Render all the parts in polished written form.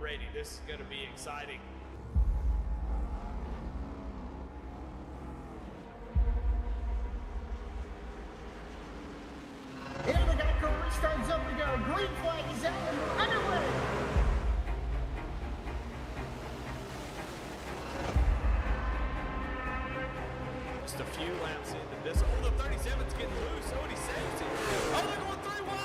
ready. This is going to be exciting. And we got a restart zone to go. Green flag is out. Underway. Just a few laps into this. Oh, the 37's getting loose. Oh, and he saves it. Oh, they're going 3 wide.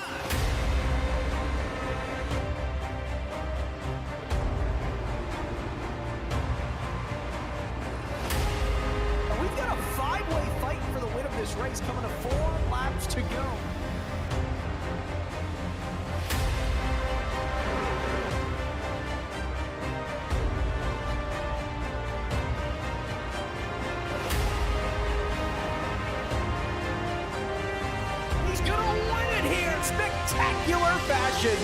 We've got a 5-way fight for the win of this race coming to 4 laps to go. Spectacular fashion.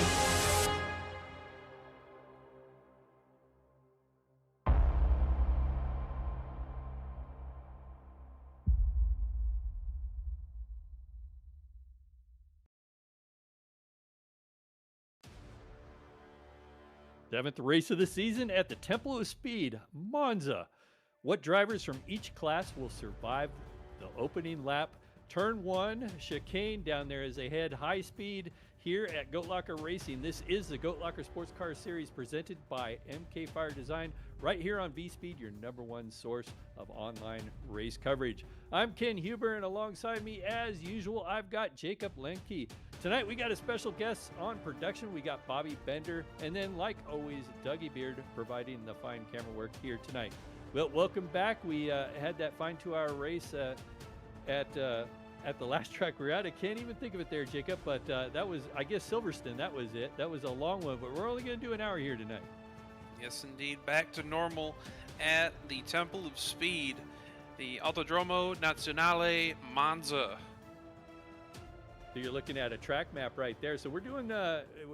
Seventh race of the season at the Temple of Speed, Monza. What drivers from each class will survive the opening lap? Turn 1, chicane down there as they head high speed here at Goat Locker Racing. This is the Goat Locker Sports Car Series presented by MK Fire Design, right here on V-Speed, your #1 source of online race coverage. I'm Ken Huber, and alongside me, as usual, I've got Jacob Lemke. Tonight, we got a special guest on production. We got Bobby Bender, and then, like always, Dougie Beard providing the fine camera work here tonight. Well, welcome back. We had that fine 2-hour race at the last track we were at. I can't even think of it there, Jacob, but that was, I guess, Silverstone. That was it. That was a long one, but we're only going to do an hour here tonight. Yes, indeed. Back to normal at the Temple of Speed, the Autodromo Nazionale Monza. So you're looking at a track map right there. So we're doing,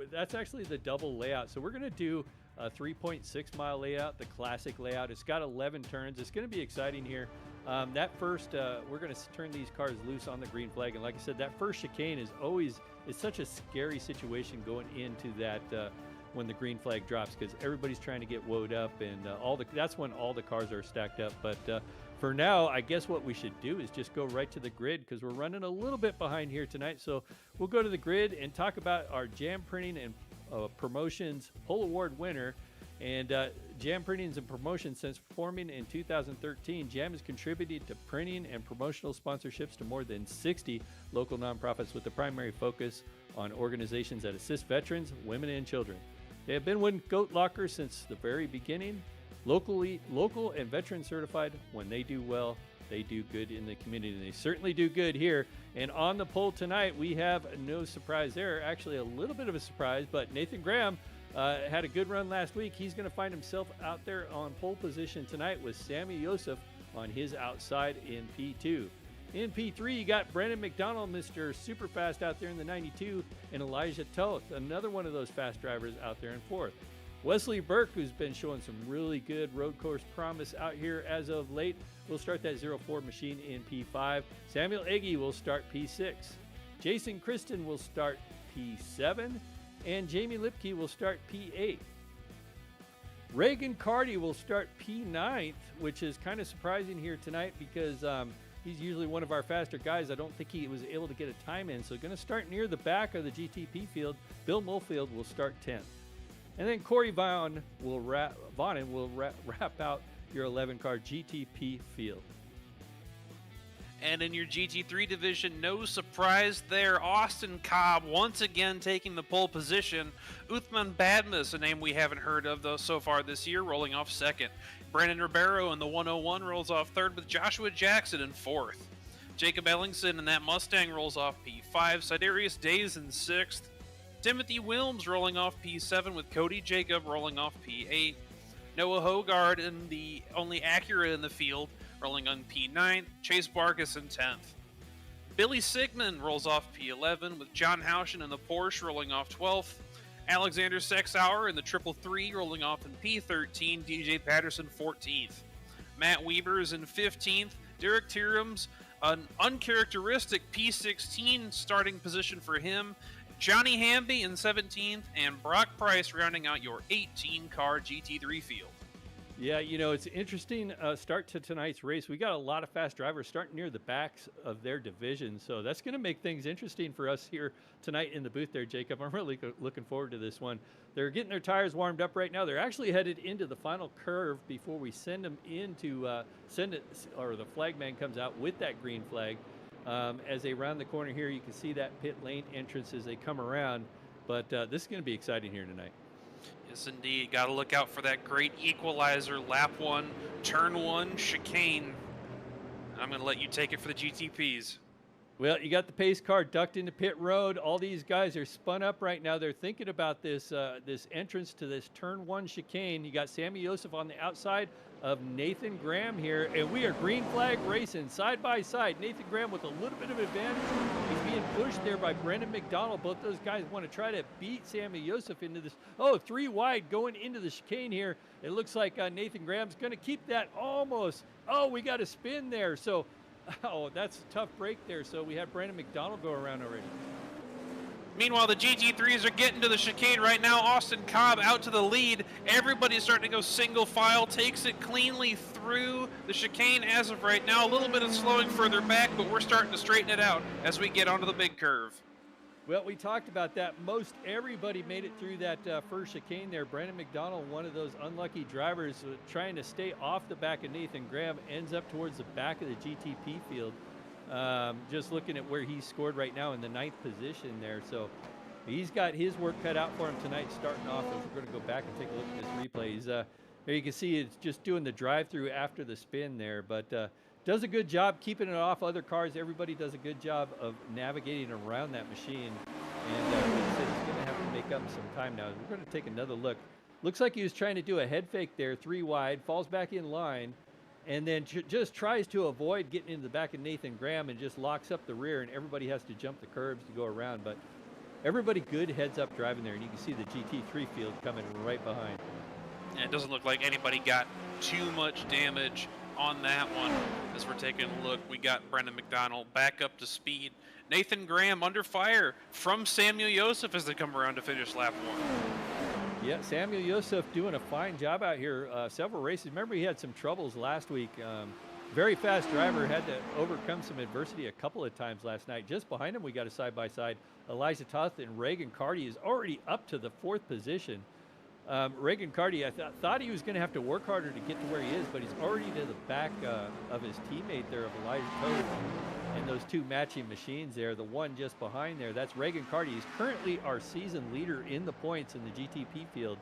that's actually the double layout. So we're going to do a 3.6 mile layout, the classic layout. It's got 11 turns. It's going to be exciting here. That first, we're going to turn these cars loose on the green flag. And like I said, that first chicane is such a scary situation going into that when the green flag drops, because everybody's trying to get woed up, and that's when all the cars are stacked up. But for now, I guess what we should do is just go right to the grid, because we're running a little bit behind here tonight. So we'll go to the grid and talk about our Jam Printing and Promotions Pole Award winner. And Jam Printings and Promotions, since forming in 2013, Jam has contributed to printing and promotional sponsorships to more than 60 local nonprofits, with the primary focus on organizations that assist veterans, women, and children. They have been with Goat Locker since the very beginning. Local and veteran certified. When they do well, they do good in the community. They certainly do good here. And on the pole tonight, we have no surprise there. Actually, a little bit of a surprise, but Nathan Graham had a good run last week. He's going to find himself out there on pole position tonight with Sammy Yosef on his outside in P2. In P3, you got Brandon McDonald, Mr. Superfast out there in the 92, and Elijah Toth, another one of those fast drivers out there in fourth. Wesley Burke, who's been showing some really good road course promise out here as of late, will start that 04 machine in P5. Samuel Egge will start P6. Jason Kristen will start P7. And Jamie Lipke will start P8. Reagan Carty will start P9th, which is kind of surprising here tonight, because he's usually one of our faster guys. I don't think he was able to get a time in, so going to start near the back of the GTP field. Bill Mulfield will start 10th. And then Corey Vonnen will wrap out your 11-car GTP field. And in your GT3 division, no surprise there. Austin Cobb once again taking the pole position. Uthman Badmus, a name we haven't heard of though so far this year, rolling off second. Brandon Ribeiro in the 101 rolls off third, with Joshua Jackson in fourth. Jacob Ellingson in that Mustang rolls off P5. Sidarius Days in sixth. Timothy Wilms rolling off P7, with Cody Jacob rolling off P8. Noah Hogard in the only Acura in the field, rolling on P9, Chase Barkas in 10th. Billy Sigmund rolls off P11, with John Houchen in the Porsche rolling off 12th. Alexander Sexauer in the 333 rolling off in P13, DJ Patterson 14th. Matt Weber's in 15th, Derek Tierham's an uncharacteristic P16 starting position for him, Johnny Hamby in 17th, and Brock Price rounding out your 18-car GT3 field. Yeah, you know, it's an interesting start to tonight's race. We got a lot of fast drivers starting near the backs of their division, so that's going to make things interesting for us here tonight in the booth there, Jacob. I'm really looking forward to this one. They're getting their tires warmed up right now. They're actually headed into the final curve before we send them in to send it, or the flagman comes out with that green flag. As they round the corner here, you can see that pit lane entrance as they come around, but this is going to be exciting here tonight. Yes, indeed. Got to look out for that great equalizer, lap 1, turn 1, chicane. I'm going to let you take it for the GTPs. Well, you got the pace car ducked into pit road. All these guys are spun up right now. They're thinking about this this entrance to this turn 1 chicane. You got Sammy Joseph on the outside of Nathan Graham here, and we are green flag racing side by side. Nathan Graham with a little bit of advantage. He's being pushed there by Brendan McDonald. Both those guys want to try to beat Sammy Joseph into this. Oh, 3 wide going into the chicane here. It looks like Nathan Graham's going to keep that almost. Oh, we got a spin there. So, oh, that's a tough break there. So we had Brandon McDonald go around already. Meanwhile, the GT3s are getting to the chicane right now. Austin Cobb out to the lead. Everybody's starting to go single file, takes it cleanly through the chicane as of right now. A little bit of slowing further back, but we're starting to straighten it out as we get onto the big curve. Well, we talked about that. Most everybody made it through that first chicane there. Brandon McDonald, one of those unlucky drivers trying to stay off the back of Nathan Graham, ends up towards the back of the GTP field. Just looking at where he's scored right now in the 9th position there. So he's got his work cut out for him tonight starting off. As we're going to go back and take a look at this replay. He's, there you can see it's just doing the drive-through after the spin there. But does a good job keeping it off other cars. Everybody does a good job of navigating around that machine. And like I said, he's going to have to make up some time now. We're going to take another look. Looks like he was trying to do a head fake there, 3 wide, falls back in line, and then just tries to avoid getting into the back of Nathan Graham and just locks up the rear, and everybody has to jump the curbs to go around. But everybody good heads up driving there, and you can see the GT3 field coming right behind. And it doesn't look like anybody got too much damage on that one. As we're taking a look, we got Brendan McDonald back up to speed. Nathan Graham under fire from Samuel Joseph as they come around to finish lap 1. Yeah, Samuel Joseph doing a fine job out here. Several races. Remember, he had some troubles last week. Very fast driver, had to overcome some adversity a couple of times last night. Just behind him, we got a side-by-side. Elijah Toth and Reagan Carty is already up to the 4th position. Reagan Carty, I thought he was going to have to work harder to get to where he is, but he's already to the back of his teammate there of Elijah Toth. And those 2 matching machines there, the one just behind there, that's Reagan Carty. He's currently our season leader in the points in the GTP field.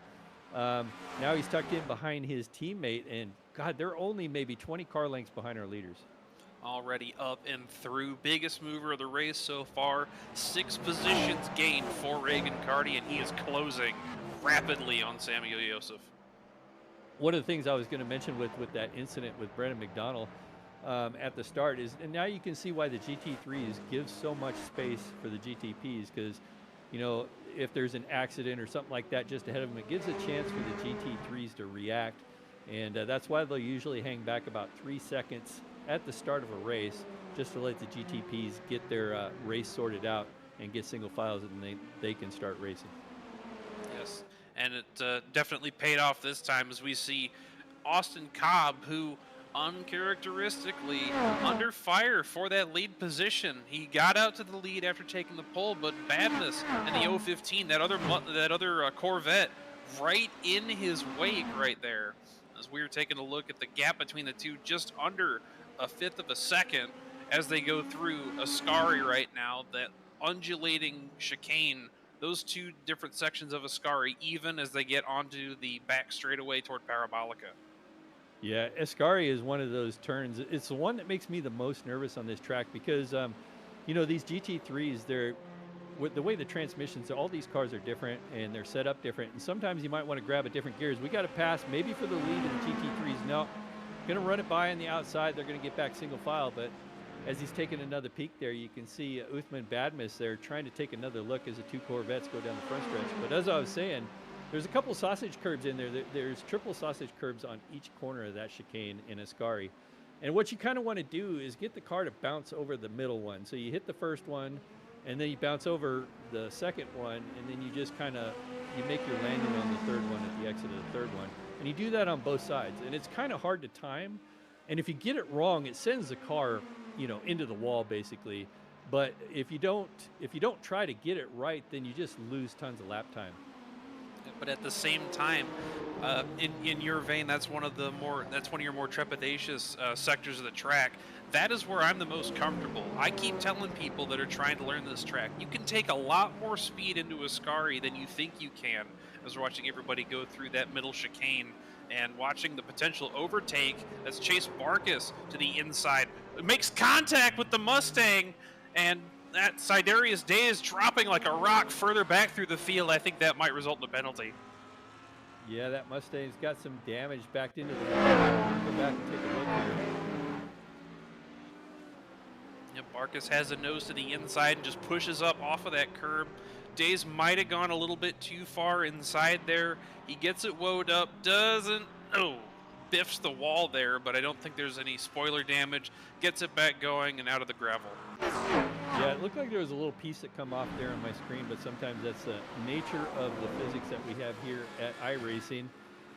Now he's tucked in behind his teammate, and God, they're only maybe 20 car lengths behind our leaders. Already up and through. Biggest mover of the race so far. 6 positions gained for Reagan Carty, and he is closing rapidly on Samuel Joseph. One of the things I was going to mention with that incident with Brendan McDonald at the start is, and now you can see why the GT3s give so much space for the GTPs, because, you know, if there's an accident or something like that just ahead of them, it gives a chance for the GT3s to react, and that's why they'll usually hang back about 3 seconds at the start of a race just to let the GTPs get their race sorted out and get single files, and they can start racing. Yes, and it definitely paid off this time as we see Austin Cobb, who uncharacteristically under fire for that lead position. He got out to the lead after taking the pole, but Badness and the 015, that other Corvette, right in his wake right there. As we were taking a look at the gap between the two, just under 1/5 of a second as they go through Ascari right now, that undulating chicane. Those 2 different sections of Ascari, even as they get onto the back straightaway toward Parabolica. Yeah, Ascari is one of those turns. It's the one that makes me the most nervous on this track because, you know, these GT3s, with the way the transmissions, all these cars are different and they're set up different. And sometimes you might want to grab a different gears. We got to pass maybe for the lead of the GT3s. No, going to run it by on the outside. They're going to get back single file, but as he's taking another peek there, you can see Uthman Badmus there trying to take another look as the 2 Corvettes go down the front stretch. But as I was saying, there's a couple sausage curbs in there. There's triple sausage curbs on each corner of that chicane in Ascari. And what you kind of want to do is get the car to bounce over the middle one. So you hit the first one, and then you bounce over the second one, and then you just kind of you make your landing on the third one at the exit of the third one, and you do that on both sides, and it's kind of hard to time. And if you get it wrong, it sends the car, into the wall basically. But if you don't try to get it right, then you just lose tons of lap time. But at the same time, in your vein, that's one of your more trepidatious sectors of the track. That is where I'm the most comfortable. I keep telling people that are trying to learn this track, you can take a lot more speed into Ascari than you think you can. As we're watching everybody go through that middle chicane and watching the potential overtake as Chase Barkas to the inside makes contact with the Mustang, and that Sidarius Day is dropping like a rock further back through the field. I think that might result in a penalty. Yeah, that Mustang's got some damage backed into the wall. Go back and take a look here. Yep, Barkas has a nose to the inside and just pushes up off of that curb. Days might have gone a little bit too far inside there. He gets it woed up, biffs the wall there, but I don't think there's any spoiler damage. Gets it back going and out of the gravel. Yeah, it looked like there was a little piece that come off there on my screen, but sometimes that's the nature of the physics that we have here at iRacing.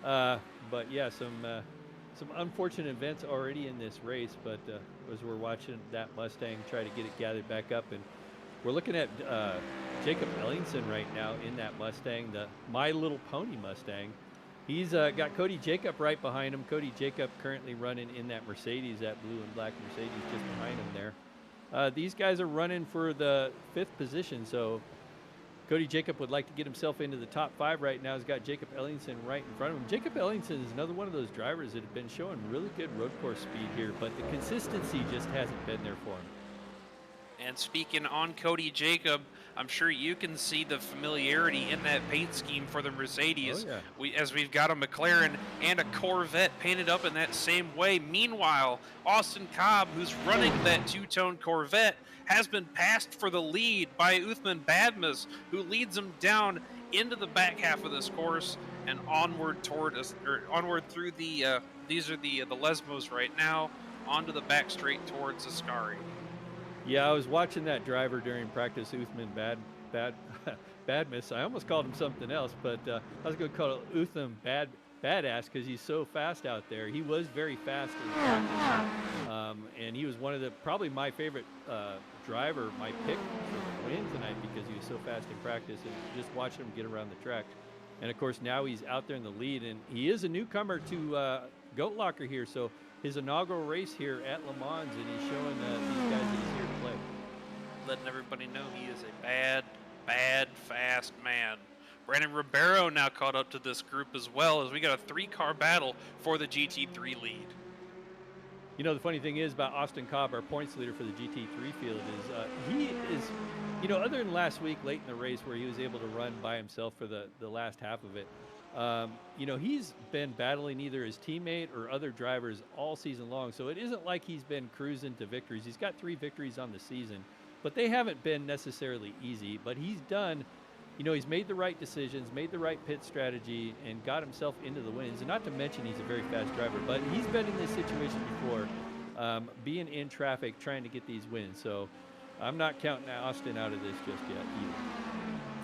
But yeah, some unfortunate events already in this race, but as we're watching that Mustang try to get it gathered back up, and we're looking at Jacob Ellingson right now in that Mustang, the My Little Pony Mustang. He's got Cody Jacob right behind him. Cody Jacob currently running in that Mercedes, that blue and black Mercedes just behind him there. These guys are running for the 5th position, so Cody Jacob would like to get himself into the top 5 right now. He's got Jacob Ellingson right in front of him. Jacob Ellingson is another one of those drivers that have been showing really good road course speed here, but the consistency just hasn't been there for him. And speaking on Cody Jacob, I'm sure you can see the familiarity in that paint scheme for the Mercedes. Oh, yeah. As we've got a McLaren and a Corvette painted up in that same way. Meanwhile, Austin Cobb, who's running that two-tone Corvette, has been passed for the lead by Uthman Badmus, who leads him down into the back half of this course and onward through the these are the Lesmos right now, onto the back straight towards Ascari. Yeah, I was watching that driver during practice, Uthman Badmus. I almost called him something else, but I was going to call it Uthman Badass because he's so fast out there. He was very fast in practice, and he was one of probably my favorite driver, my pick for win tonight because he was so fast in practice and just watching him get around the track. And of course now he's out there in the lead, and he is a newcomer to Goat Locker here, so his inaugural race here at Le Mans, and he's showing these guys that he's here to play. Letting everybody know he is a bad, fast man. Brandon Ribeiro now caught up to this group as well, as we got a 3-car battle for the GT3 lead. You know, the funny thing is about Austin Cobb, our points leader for the GT3 field, is he is, other than last week late in the race where he was able to run by himself for the last half of it, he's been battling either his teammate or other drivers all season long. So it isn't like he's been cruising to victories. He's got 3 victories on the season, but they haven't been necessarily easy. But he's done, he's made the right decisions, made the right pit strategy, and got himself into the wins. And not to mention he's a very fast driver, but he's been in this situation before, being in traffic, trying to get these wins. So I'm not counting Austin out of this just yet either.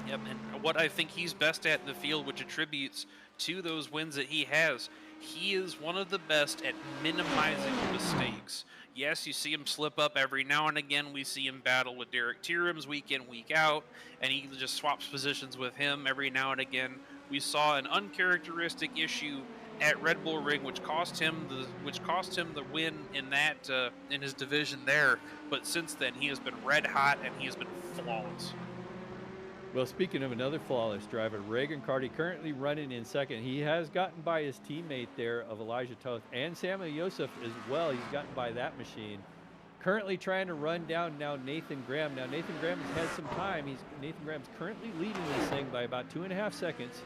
Yep, and what I think he's best at in the field, which attributes to those wins that he has, he is one of the best at minimizing mistakes. Yes, you see him slip up every now and again. We see him battle with Derek Tierums week in, week out, and he just swaps positions with him every now and again. We saw an uncharacteristic issue at Red Bull Ring, which cost him the win in that in his division there. But since then, he has been red hot and he has been flawless. Well, speaking of another flawless driver, Reagan Carty currently running in second. He has gotten by his teammate there of Elijah Toth and Samuel Yosef as well. He's gotten by that machine. Currently trying to run down now Nathan Graham. Now Nathan Graham has had some time. Nathan Graham's currently leading this thing by about 2.5 seconds.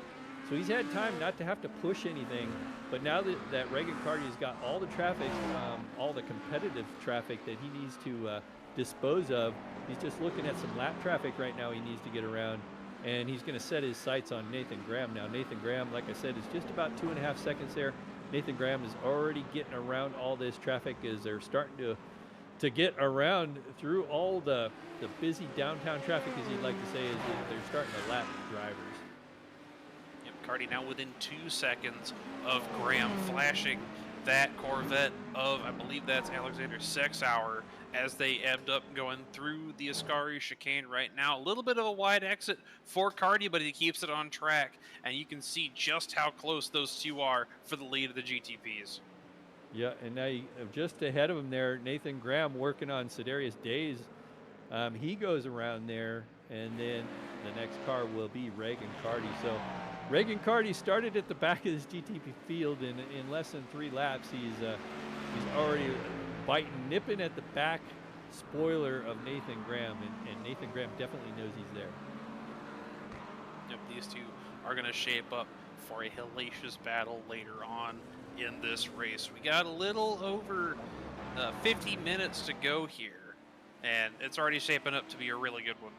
So he's had time not to have to push anything. But now that Reagan Carty has got all the traffic, all the competitive traffic that he needs to dispose of, he's just looking at some lap traffic right now he needs to get around, and he's going to set his sights on Nathan Graham. Now Nathan Graham, like I said, is just about 2.5 seconds there. Nathan Graham is already getting around all this traffic as they're starting to to get around through all the busy downtown traffic, as you'd like to say, is that they're starting to lap drivers. Yep, Cardi now within 2 seconds of Graham, flashing that Corvette of, I believe that's Alexander Sexauer, as they ebbed up going through the Ascari chicane right now. A little bit of a wide exit for Cardi, but he keeps it on track, and you can see just how close those two are for the lead of the GTPs. Yeah, and now just ahead of him there, Nathan Graham working on Sedarius Days. He goes around there, and then the next car will be Reagan Cardi. So Reagan Cardi started at the back of this GTP field in less than 3 laps. He's already nipping at the back spoiler of Nathan Graham, and Nathan Graham definitely knows he's there. Yep, these two are going to shape up for a hellacious battle later on in this race. We got a little over 50 minutes to go here, and it's already shaping up to be a really good one.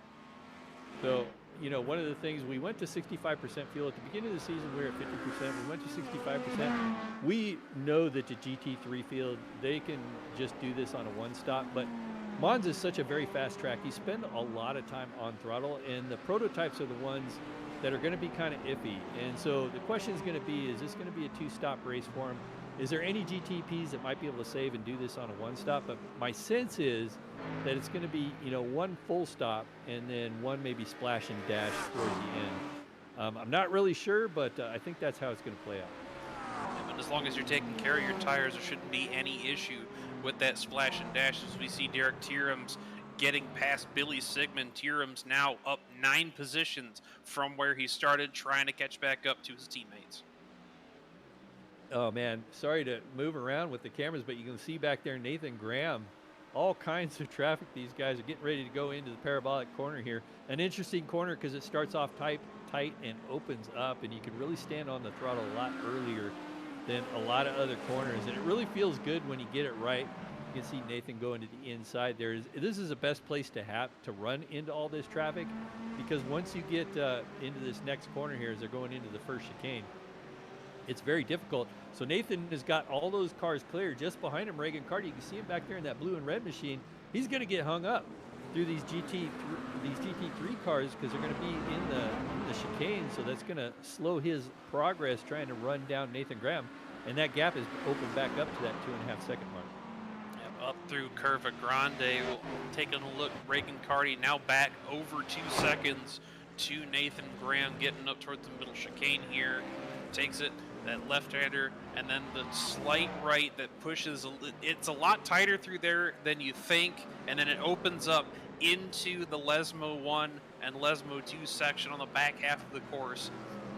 So, you know, one of the things, we went to 65% fuel. At the beginning of the season, we were at 50%. We went to 65%. We know that the GT3 field, they can just do this on a one-stop, but Monza is such a very fast track. You spend a lot of time on throttle, and the prototypes are the ones that are going to be kind of iffy. And so the question is going to be, is this going to be a 2-stop race for them? Is there any GTPs that might be able to save and do this on a one-stop? But my sense is that it's going to be, you know, one full stop and then one maybe splash and dash towards the end. I'm not really sure, but I think that's how it's going to play out. And as long as you're taking care of your tires, there shouldn't be any issue with that splash and dash. As we see Derek Tierham's getting past Billy Sigmund. Tierham's now up 9 positions from where he started, trying to catch back up to his teammates. Oh man, sorry to move around with the cameras, but you can see back there Nathan Graham. All kinds of traffic. These guys are getting ready to go into the parabolic corner here. An interesting corner because it starts off tight and opens up, and you can really stand on the throttle a lot earlier than a lot of other corners. And it really feels good when you get it right. You can see Nathan going to the inside there. This is the best place to run into all this traffic, because once you get into this next corner here, as they're going into the first chicane, it's very difficult. So Nathan has got all those cars clear. Just behind him, Reagan Cardi, you can see him back there in that blue and red machine. He's going to get hung up through these GT3 cars, because they're going to be in the chicane. So that's going to slow his progress trying to run down Nathan Graham. And that gap is opened back up to that 2.5-second mark. Yep, up through Curva Grande. We'll taking a look. Reagan Cardi now back over 2 seconds to Nathan Graham, getting up towards the middle chicane here. Takes it, that left-hander, and then the slight right that pushes. It's a lot tighter through there than you think, and then it opens up into the Lesmo 1 and Lesmo 2 section on the back half of the course.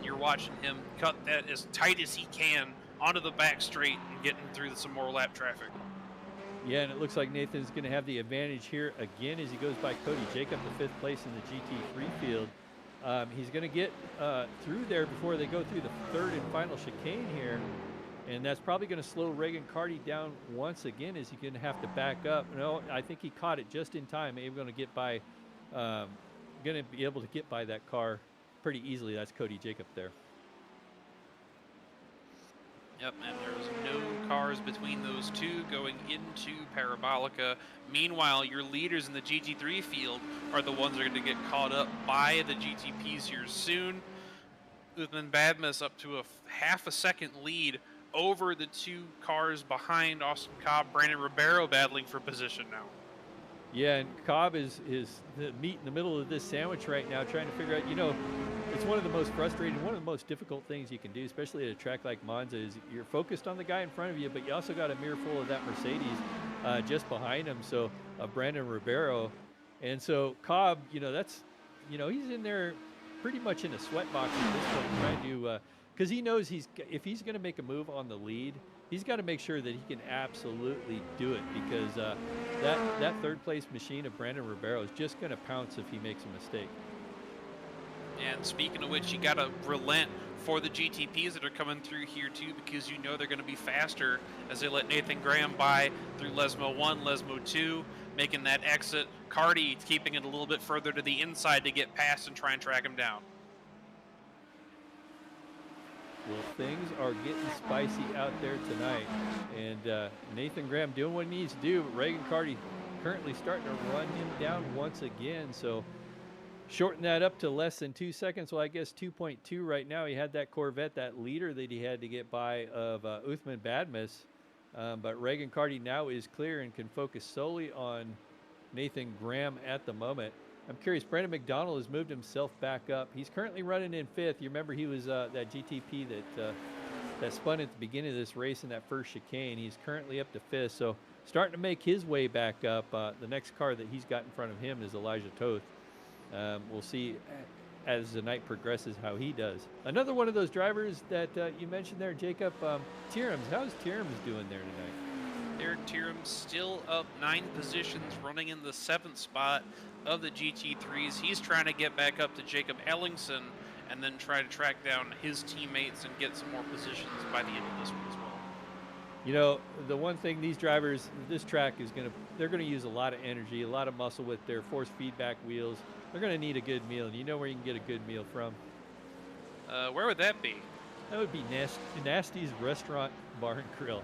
You're watching him cut that as tight as he can onto the back straight and getting through some more lap traffic. Yeah, and it looks like Nathan's going to have the advantage here again as he goes by Cody Jacob, the 5th place in the GT3 field. He's going to get through there before they go through the 3rd and final chicane here, and that's probably going to slow Reagan Cardi down once again, as he's going to have to back up. No, I think he caught it just in time. Maybe going to be able to get by that car pretty easily. That's Cody Jacob there. Yep, and there's no cars between those two going into Parabolica. Meanwhile, your leaders in the GT3 field are the ones that are going to get caught up by the GTPs here soon. Uthman Badmus up to a half a second lead over the 2 cars behind Austin Cobb, Brandon Ribeiro battling for position now. Yeah, and Cobb is the meat in the middle of this sandwich right now, trying to figure out, you know, it's one of the most frustrating, one of the most difficult things you can do, especially at a track like Monza, is you're focused on the guy in front of you, but you also got a mirror full of that Mercedes just behind him, so Brandon Ribeiro. And so Cobb, you know, that's, you know, he's in there pretty much in a sweat box at this point, trying to, because he knows if he's going to make a move on the lead, he's got to make sure that he can absolutely do it, because that 3rd place machine of Brandon Ribeiro is just going to pounce if he makes a mistake. And speaking of which, you got to relent for the GTPs that are coming through here too, because you know they're going to be faster as they let Nathan Graham by through Lesmo 1, Lesmo 2, making that exit. Cardi keeping it a little bit further to the inside to get past and try and track him down. Well, things are getting spicy out there tonight, and Nathan Graham doing what he needs to do. But Reagan Carty currently starting to run him down once again, so shorten that up to less than 2 seconds. Well, I guess 2.2 right now. He had that Corvette, that leader that he had to get by of Uthman Badmus, but Reagan Carty now is clear and can focus solely on Nathan Graham at the moment. I'm curious, Brandon McDonald has moved himself back up. He's currently running in 5th. You remember he was that GTP that spun at the beginning of this race in that first chicane. He's currently up to 5th, so starting to make his way back up. The next car that he's got in front of him is Elijah Toth. We'll see as the night progresses how he does. Another one of those drivers that you mentioned there, Jacob, Tierams. How's Tierams doing there tonight? Derek Tierham's still up 9 positions, running in the 7th spot of the GT3s. He's trying to get back up to Jacob Ellingson and then try to track down his teammates and get some more positions by the end of this one as well. You know, the one thing these drivers, this track is they're going to use a lot of energy, a lot of muscle with their force feedback wheels. They're going to need a good meal. And you know where you can get a good meal from? Where would that be? That would be Nasty's Restaurant Bar and Grill.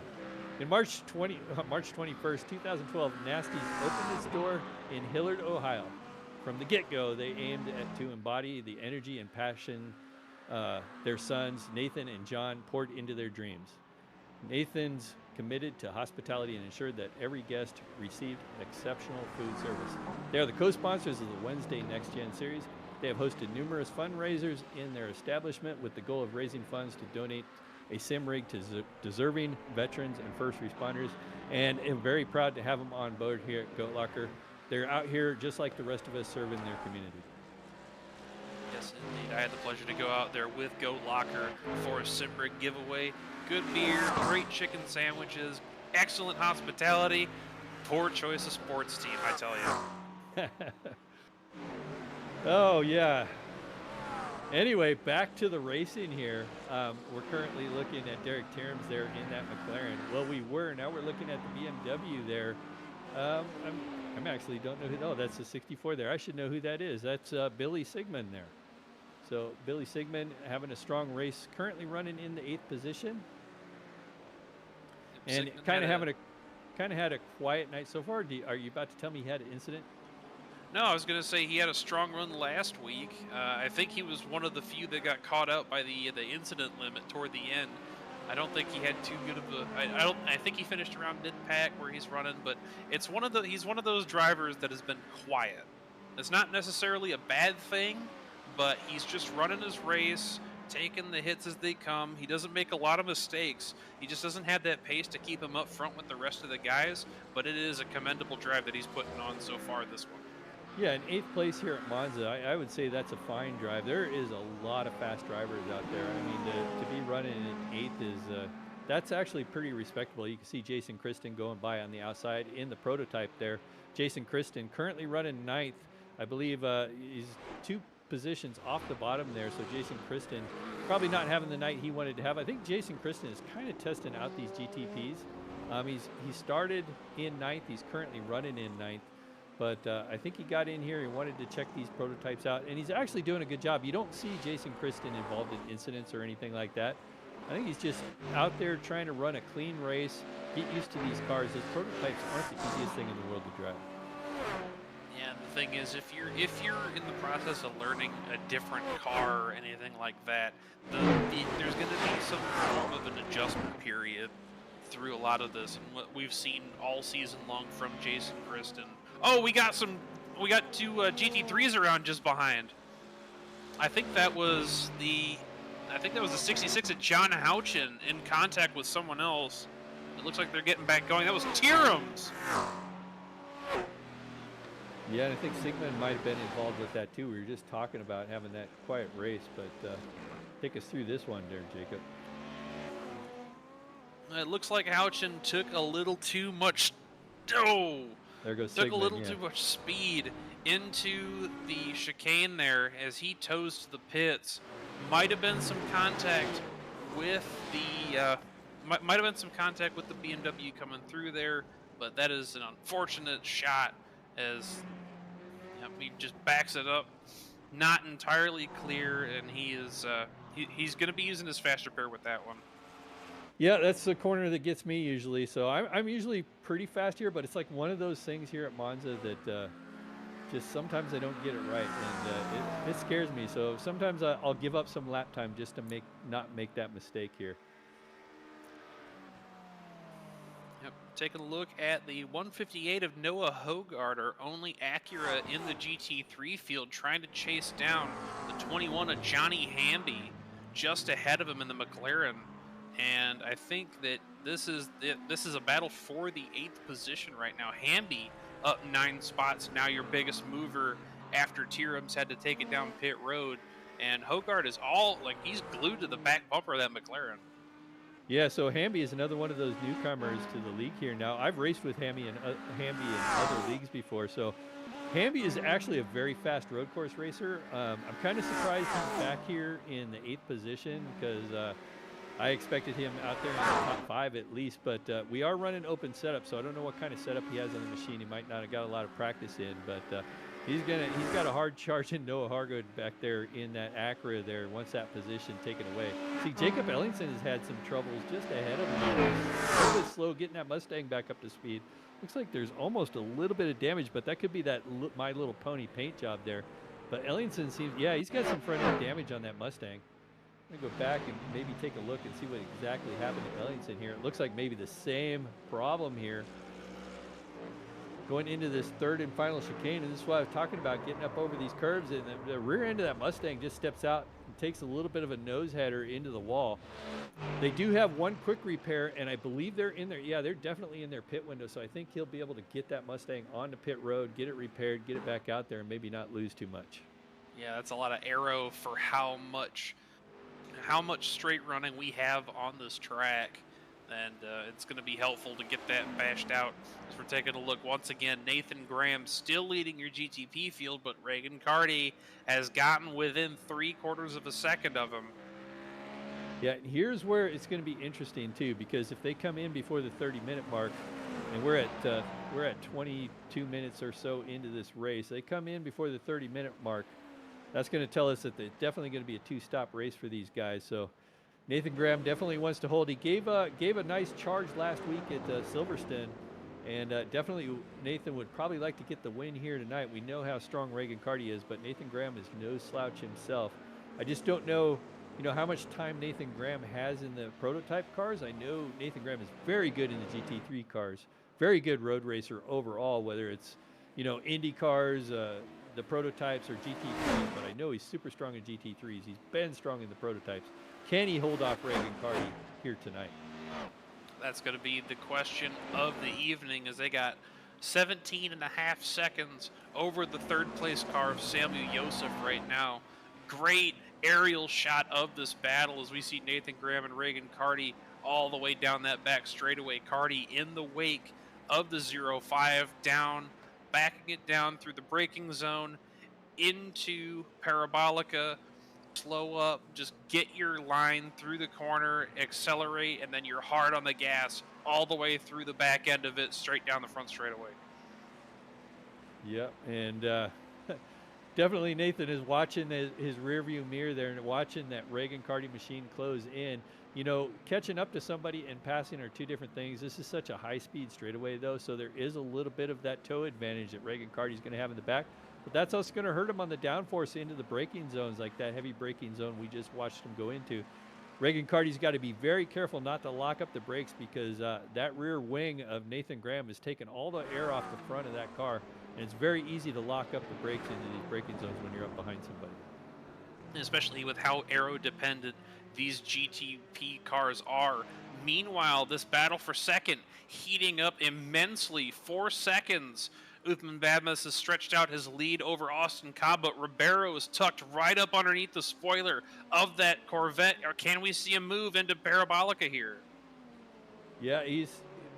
In March 21st, 2012, Nasty's opened its door in Hillard, Ohio. From the get-go, they aimed to embody the energy and passion their sons, Nathan and John, poured into their dreams. Nathan's committed to hospitality and ensured that every guest received exceptional food service. They are the co-sponsors of the Wednesday Next Gen series. They have hosted numerous fundraisers in their establishment with the goal of raising funds to donate a sim rig to deserving veterans and first responders, and I'm very proud to have them on board here at Goat Locker. They're out here just like the rest of us serving their community. Yes, indeed. I had the pleasure to go out there with Goat Locker for a sim rig giveaway. Good beer, great chicken sandwiches, excellent hospitality, poor choice of sports team, I tell you. Oh, yeah. Anyway, back to the racing here. We're currently looking at Derek Tierams there in that McLaren. Well, now we're looking at the BMW there. I'm actually don't know who, that's the 64 there. I should know who that is. That's Billy Sigmund there. So Billy Sigmund having a strong race, currently running in the 8th position. And kind of had a quiet night so far. Are you about to tell me he had an incident? No, I was going to say he had a strong run last week. I think he was one of the few that got caught out by the incident limit toward the end. I don't think he had too good of a. I think he finished around mid-pack where he's running, but he's one of those drivers that has been quiet. It's not necessarily a bad thing, but he's just running his race, taking the hits as they come. He doesn't make a lot of mistakes. He just doesn't have that pace to keep him up front with the rest of the guys, but it is a commendable drive that he's putting on so far this one. Yeah, in 8th place here at Monza, I would say that's a fine drive. There is a lot of fast drivers out there. I mean, to be running in 8th is, that's actually pretty respectable. You can see Jason Kristen going by on the outside in the prototype there. Jason Kristen currently running 9th. I believe he's 2 positions off the bottom there, so Jason Kristen probably not having the night he wanted to have. I think Jason Kristen is kind of testing out these GTPs. He started in 9th. He's currently running in 9th. But I think he got in here, he wanted to check these prototypes out, and he's actually doing a good job. You don't see Jason Kristen involved in incidents or anything like that. I think he's just out there trying to run a clean race, get used to these cars. Those prototypes aren't the easiest thing in the world to drive. Yeah, and the thing is, if you're in the process of learning a different car or anything like that, there's going to be some form of an adjustment period through a lot of this, and what we've seen all season long from Jason Kristen. Oh, we got 2 GT3s around just behind. I think that was the 66 at John Houchin in contact with someone else. It looks like they're getting back going. That was Tierams. Yeah, and I think Sigmund might have been involved with that too. We were just talking about having that quiet race, but take us through this one there, Jacob. It looks like Houchin took a little too much. There goes Took Sigmund, a little too much speed into the chicane there as he toes to the pits. Might have been some contact with the BMW coming through there, but that is an unfortunate shot as he just backs it up. Not entirely clear, and he is He's going to be using his fast repair with that one. Yeah, that's the corner that gets me usually. So I'm usually pretty fast here, but it's like one of those things here at Monza that just sometimes I don't get it right, and it scares me. So sometimes I'll give up some lap time just to not make that mistake here. Yep. Taking a look at the 158 of Noah Hogard, our only Acura in the GT3 field, trying to chase down the 21 of Johnny Hamby, just ahead of him in the McLaren. And I think that this is a battle for the 8th position right now. Hamby up 9 spots, now your biggest mover after Tierham's had to take it down pit road. And Hogard is he's glued to the back bumper of that McLaren. Yeah, so Hamby is another one of those newcomers to the league here. Now, I've raced with Hamby in other leagues before, so Hamby is actually a very fast road course racer. I'm kind of surprised he's back here in the 8th position because I expected him out there in the top 5 at least, but we are running open setup, so I don't know what kind of setup he has on the machine. He might not have got a lot of practice in, but he's got a hard charging Noah Hargood back there in that Acura there once that position taken away. See, Jacob Ellingson has had some troubles just ahead of him. A little bit slow getting that Mustang back up to speed. Looks like there's almost a little bit of damage, but that could be that My Little Pony paint job there. But Ellingson seems, yeah, he's got some front end damage on that Mustang. I'm going to go back and maybe take a look and see what exactly happened to Ellingson here. It looks like maybe the same problem here going into this 3rd and final chicane, and this is what I was talking about, getting up over these curves, and the rear end of that Mustang just steps out and takes a little bit of a nose header into the wall. They do have one quick repair, and I believe they're in there. Yeah, they're definitely in their pit window, so I think he'll be able to get that Mustang onto pit road, get it repaired, get it back out there, and maybe not lose too much. Yeah, that's a lot of aero for how much straight running we have on this track, and it's going to be helpful to get that bashed out. As we're taking a look once again, Nathan Graham still leading your GTP field, but Reagan Carty has gotten within 3/4 of a second of him. Yeah, and here's where it's going to be interesting too, because if they come in before the 30-minute mark, and we're at 22 minutes or so into this race, they come in before the 30-minute mark. That's going to tell us that it's definitely going to be a 2-stop race for these guys. So Nathan Graham definitely wants to hold. He gave a nice charge last week at Silverstone, and definitely Nathan would probably like to get the win here tonight. We know how strong Reagan Carty is, but Nathan Graham is no slouch himself. I just don't know, how much time Nathan Graham has in the prototype cars. I know Nathan Graham is very good in the GT3 cars, very good road racer overall, whether it's, Indy cars, the prototypes or GT3s, but I know he's super strong in GT3s. He's been strong in the prototypes. Can he hold off Reagan Carty here tonight? That's going to be the question of the evening, as they got 17.5 seconds over the 3rd place car of Samuel Joseph right now. Great aerial shot of this battle as we see Nathan Graham and Reagan Carty all the way down that back straightaway. Carty in the wake of the 0-5 down, backing it down through the braking zone into Parabolica. Slow up, just get your line through the corner, accelerate, and then you're hard on the gas all the way through the back end of it, straight down the front straightaway. Yep, and definitely Nathan is watching his rearview mirror there and watching that Reagan Carty machine close in. Catching up to somebody and passing are two different things. This is such a high-speed straightaway, though, so there is a little bit of that toe advantage that Reagan Carty's going to have in the back. But that's also going to hurt him on the downforce into the braking zones, like that heavy braking zone we just watched him go into. Reagan Carty's got to be very careful not to lock up the brakes, because that rear wing of Nathan Graham has taken all the air off the front of that car, and it's very easy to lock up the brakes into these braking zones when you're up behind somebody. Especially with how aero-dependent these GTP cars are. Meanwhile, this battle for second heating up immensely. 4 seconds. Uthman Badmus has stretched out his lead over Austin Cobb, but Ribeiro is tucked right up underneath the spoiler of that Corvette. Or can we see him move into Parabolica here? Yeah,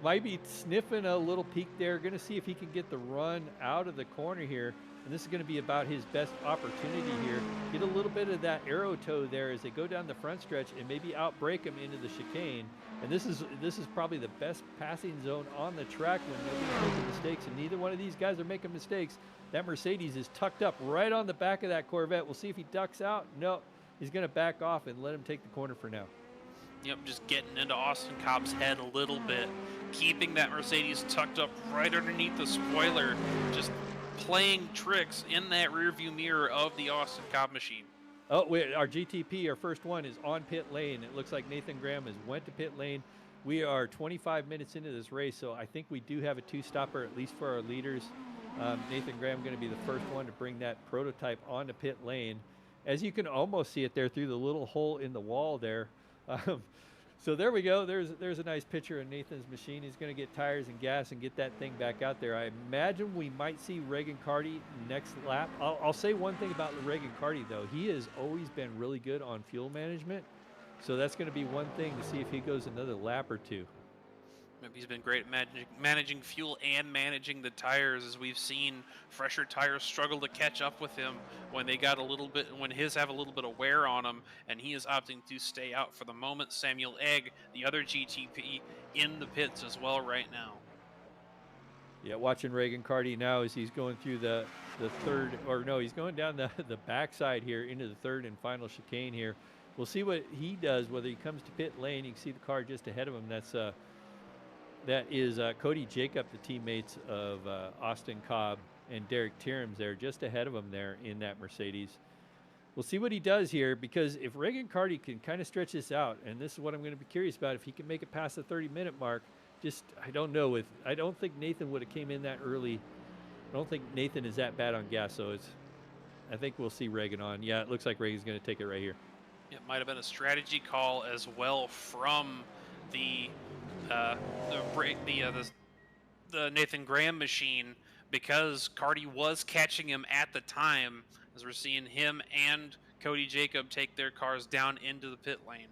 might be sniffing a little peak there. Going to see if he can get the run out of the corner here. And this is going to be about his best opportunity here. Get a little bit of that aero toe there as they go down the front stretch and maybe outbrake him into the chicane. And this is probably the best passing zone on the track when nobody's making mistakes, and neither one of these guys are making mistakes. That Mercedes is tucked up right on the back of that Corvette. We'll see if he ducks out. No, he's going to back off and let him take the corner for now. Yep, just getting into Austin Cobb's head a little bit, keeping that Mercedes tucked up right underneath the spoiler, just playing tricks in that rearview mirror of the Austin Cobb machine. Oh, wait, our GTP, our first one, is on pit lane. It looks like Nathan Graham has went to pit lane. We are 25 minutes into this race, so I think we do have a two-stopper, at least for our leaders. Nathan Graham going to be the first one to bring that prototype onto pit lane. As you can almost see it there through the little hole in the wall there. So there we go. There's a nice picture of Nathan's machine. He's going to get tires and gas and get that thing back out there. I imagine we might see Reagan Carty next lap. I'll say one thing about Reagan Carty, though. He has always been really good on fuel management. So that's going to be one thing to see if he goes another lap or two. He's been great at managing fuel and managing the tires, as we've seen fresher tires struggle to catch up with him when they got a little bit, when his have a little bit of wear on them, and he is opting to stay out for the moment. Samuel Egg, the other GTP, in the pits as well right now. Yeah, watching Reagan Carty now as he's going through the third, or no, he's going down the backside here into the third and final chicane here. We'll see what he does, whether he comes to pit lane. You can see the car just ahead of him. That is Cody Jacob, the teammates of Austin Cobb and Derek Tierham's there, just ahead of him there in that Mercedes. We'll see what he does here, because if Reagan Carty can kind of stretch this out, and this is what I'm going to be curious about, if he can make it past the 30-minute mark, I don't know. I don't think Nathan would have came in that early. I don't think Nathan is that bad on gas, so I think we'll see Reagan on. Yeah, it looks like Reagan's going to take it right here. It might have been a strategy call as well from the Nathan Graham machine, because Carty was catching him at the time, as we're seeing him and Cody Jacob take their cars down into the pit lane.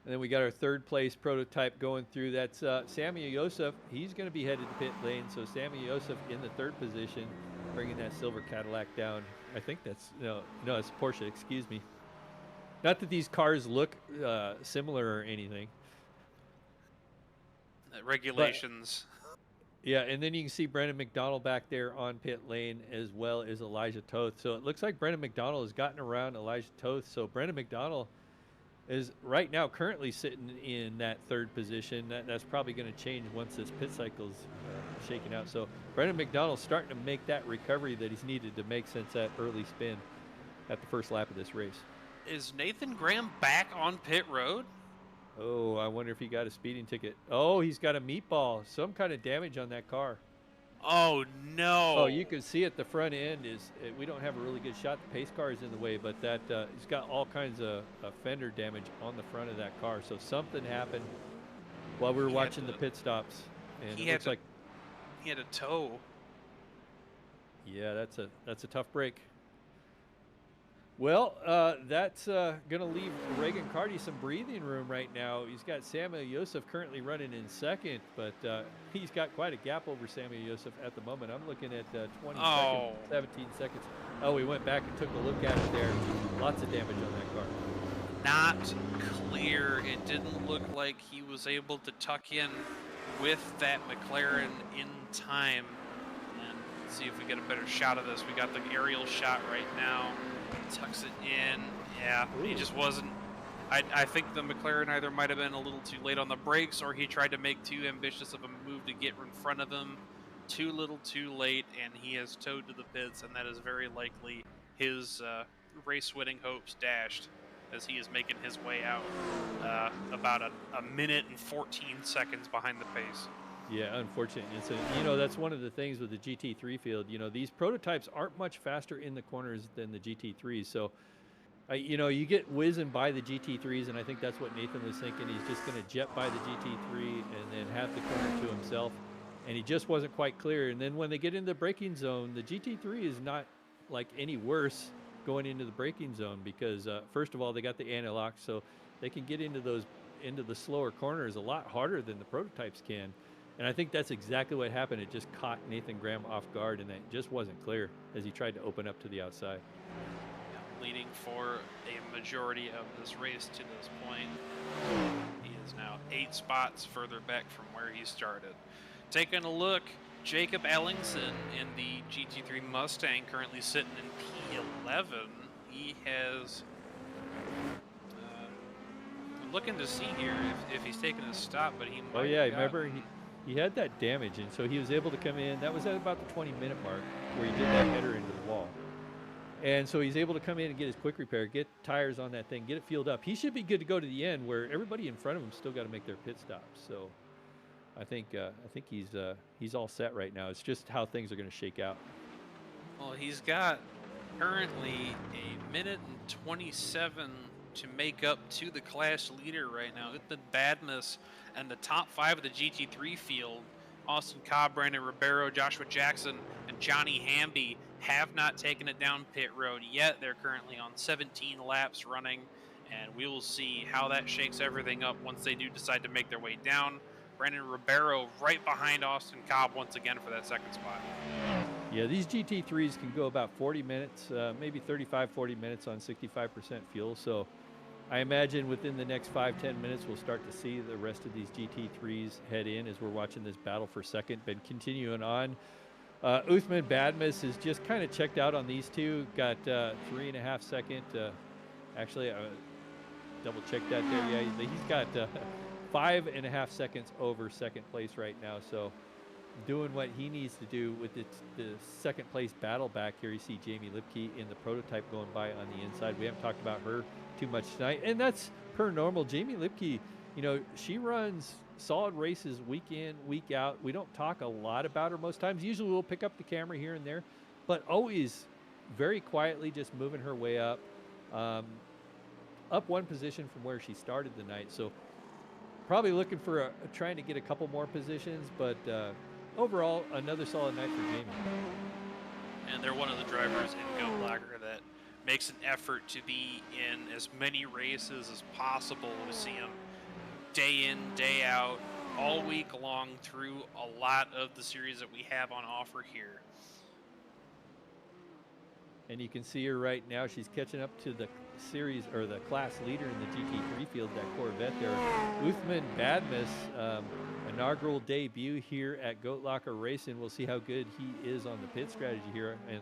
And then we got our third place prototype going through. That's Sammy Yosef. He's going to be headed to pit lane. So Sammy Yosef in the third position, bringing that silver Cadillac down. I think that's, no, it's Porsche, excuse me. Not that these cars look similar or anything. Regulations. Yeah, and then you can see Brendan McDonald back there on pit lane, as well as Elijah Toth. So it looks like Brendan McDonald has gotten around Elijah Toth. So Brendan McDonald is right now currently sitting in that third position. That's probably going to change once this pit cycle's shaken out. So Brendan McDonald's starting to make that recovery that he's needed to make since that early spin at the first lap of this race. Is Nathan Graham back on pit road? Oh, I wonder if he got a speeding ticket. Oh, he's got a meatball. Some kind of damage on that car. Oh, no. Oh, you can see at the front end we don't have a really good shot. The pace car is in the way, but that he's got all kinds of fender damage on the front of that car. So something happened while we were watching the pit stops, and it looks like he had a tow. Yeah, that's a tough break. Well, that's going to leave Reagan Carty some breathing room right now. He's got Samuel Yosef currently running in second, but he's got quite a gap over Samuel Yosef at the moment. I'm looking at 20 seconds, 17 seconds. Oh, we went back and took a look at it there. Lots of damage on that car. Not clear. It didn't look like he was able to tuck in with that McLaren in time. And let's see if we get a better shot of this. We got the aerial shot right now. Tucks it in. Yeah, Ooh. He just wasn't. I think the McLaren either might have been a little too late on the brakes, or he tried to make too ambitious of a move to get in front of him. Too little, too late, and he has towed to the pits, and that is very likely his race-winning hopes dashed as he is making his way out about a minute and 14 seconds behind the pace. Yeah, unfortunate. That's one of the things with the GT3 field. These prototypes aren't much faster in the corners than the GT3s. So, you get whizzing by the GT3s, and I think that's what Nathan was thinking. He's just going to jet by the GT3 and then have the corner to himself. And he just wasn't quite clear. And then when they get into the braking zone, the GT3 is not like any worse going into the braking zone, because first of all, they got the anti-lock, so they can get into the slower corners a lot harder than the prototypes can. And I think that's exactly what happened. It just caught Nathan Graham off guard, and that just wasn't clear as he tried to open up to the outside. Leading for a majority of this race to this point. He is now 8 spots further back from where he started. Taking a look, Jacob Ellingson in the GT3 Mustang currently sitting in P11. he has. I'm looking to see here if he's taking a stop, but he might. Oh yeah, have remember he had that damage, and so he was able to come in. That was at about the 20-minute mark where he did that header into the wall. And so he's able to come in and get his quick repair, get tires on that thing, get it fueled up. He should be good to go to the end, where everybody in front of him still got to make their pit stops. So I think he's all set right now. It's just how things are going to shake out. Well, he's got currently a minute and 27 to make up to the class leader right now. It's been Badmus and the top 5 of the GT3 field. Austin Cobb, Brandon Ribeiro, Joshua Jackson, and Johnny Hamby have not taken it down pit road yet. They're currently on 17 laps running, and we will see how that shakes everything up once they do decide to make their way down. Brandon Ribeiro right behind Austin Cobb once again for that second spot. Yeah, these GT3s can go about 40 minutes, maybe 35, 40 minutes on 65% fuel. So I imagine within the next 5-10 minutes, we'll start to see the rest of these GT3s head in as we're watching this battle for second. Been continuing on. Uthman Badmus is just kind of checked out on these two. Got 3.5 second. Actually, double check that there. Yeah, he's got 5.5 seconds over second place right now. So doing what he needs to do with the second place battle back here. You see Jamie Lipke in the prototype going by on the inside. We haven't talked about her too much tonight, and that's per normal. Jamie Lipke, you know, she runs solid races week in, week out. We don't talk a lot about her most times. Usually we'll pick up the camera here and there, but always very quietly just moving her way up, up one position from where she started the night. So probably looking for trying to get a couple more positions, but overall, another solid night for Jamie. And they're one of the drivers in Go Blacker that makes an effort to be in as many races as possible. We see him day in, day out, all week long through a lot of the series that we have on offer here. And you can see her right now. She's catching up to the series or the class leader in the GT3 field, that Corvette there. Uthman Badmus, inaugural debut here at Goat Locker Racing. We'll see how good he is on the pit strategy here, and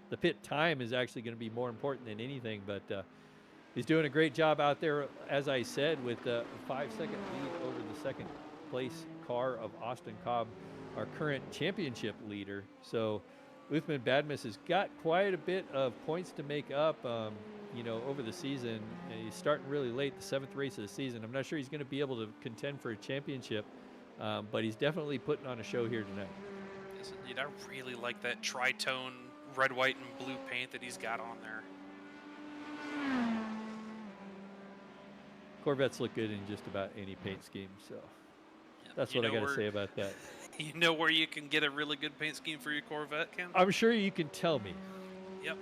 the pit time is actually going to be more important than anything. But he's doing a great job out there, as I said, with a 5-second lead over the second place car of Austin Cobb, our current championship leader. So Uthman Badmus has got quite a bit of points to make up, you know, over the season. He's starting really late, the 7th race of the season. I'm not sure he's going to be able to contend for a championship, but he's definitely putting on a show here tonight. Yes, indeed. I really like that tritone red, white, and blue paint that he's got on there. Corvettes look good in just about any paint scheme, so that's what I got to say about that. You know where you can get a really good paint scheme for your Corvette, Ken? I'm sure you can tell me. Yep.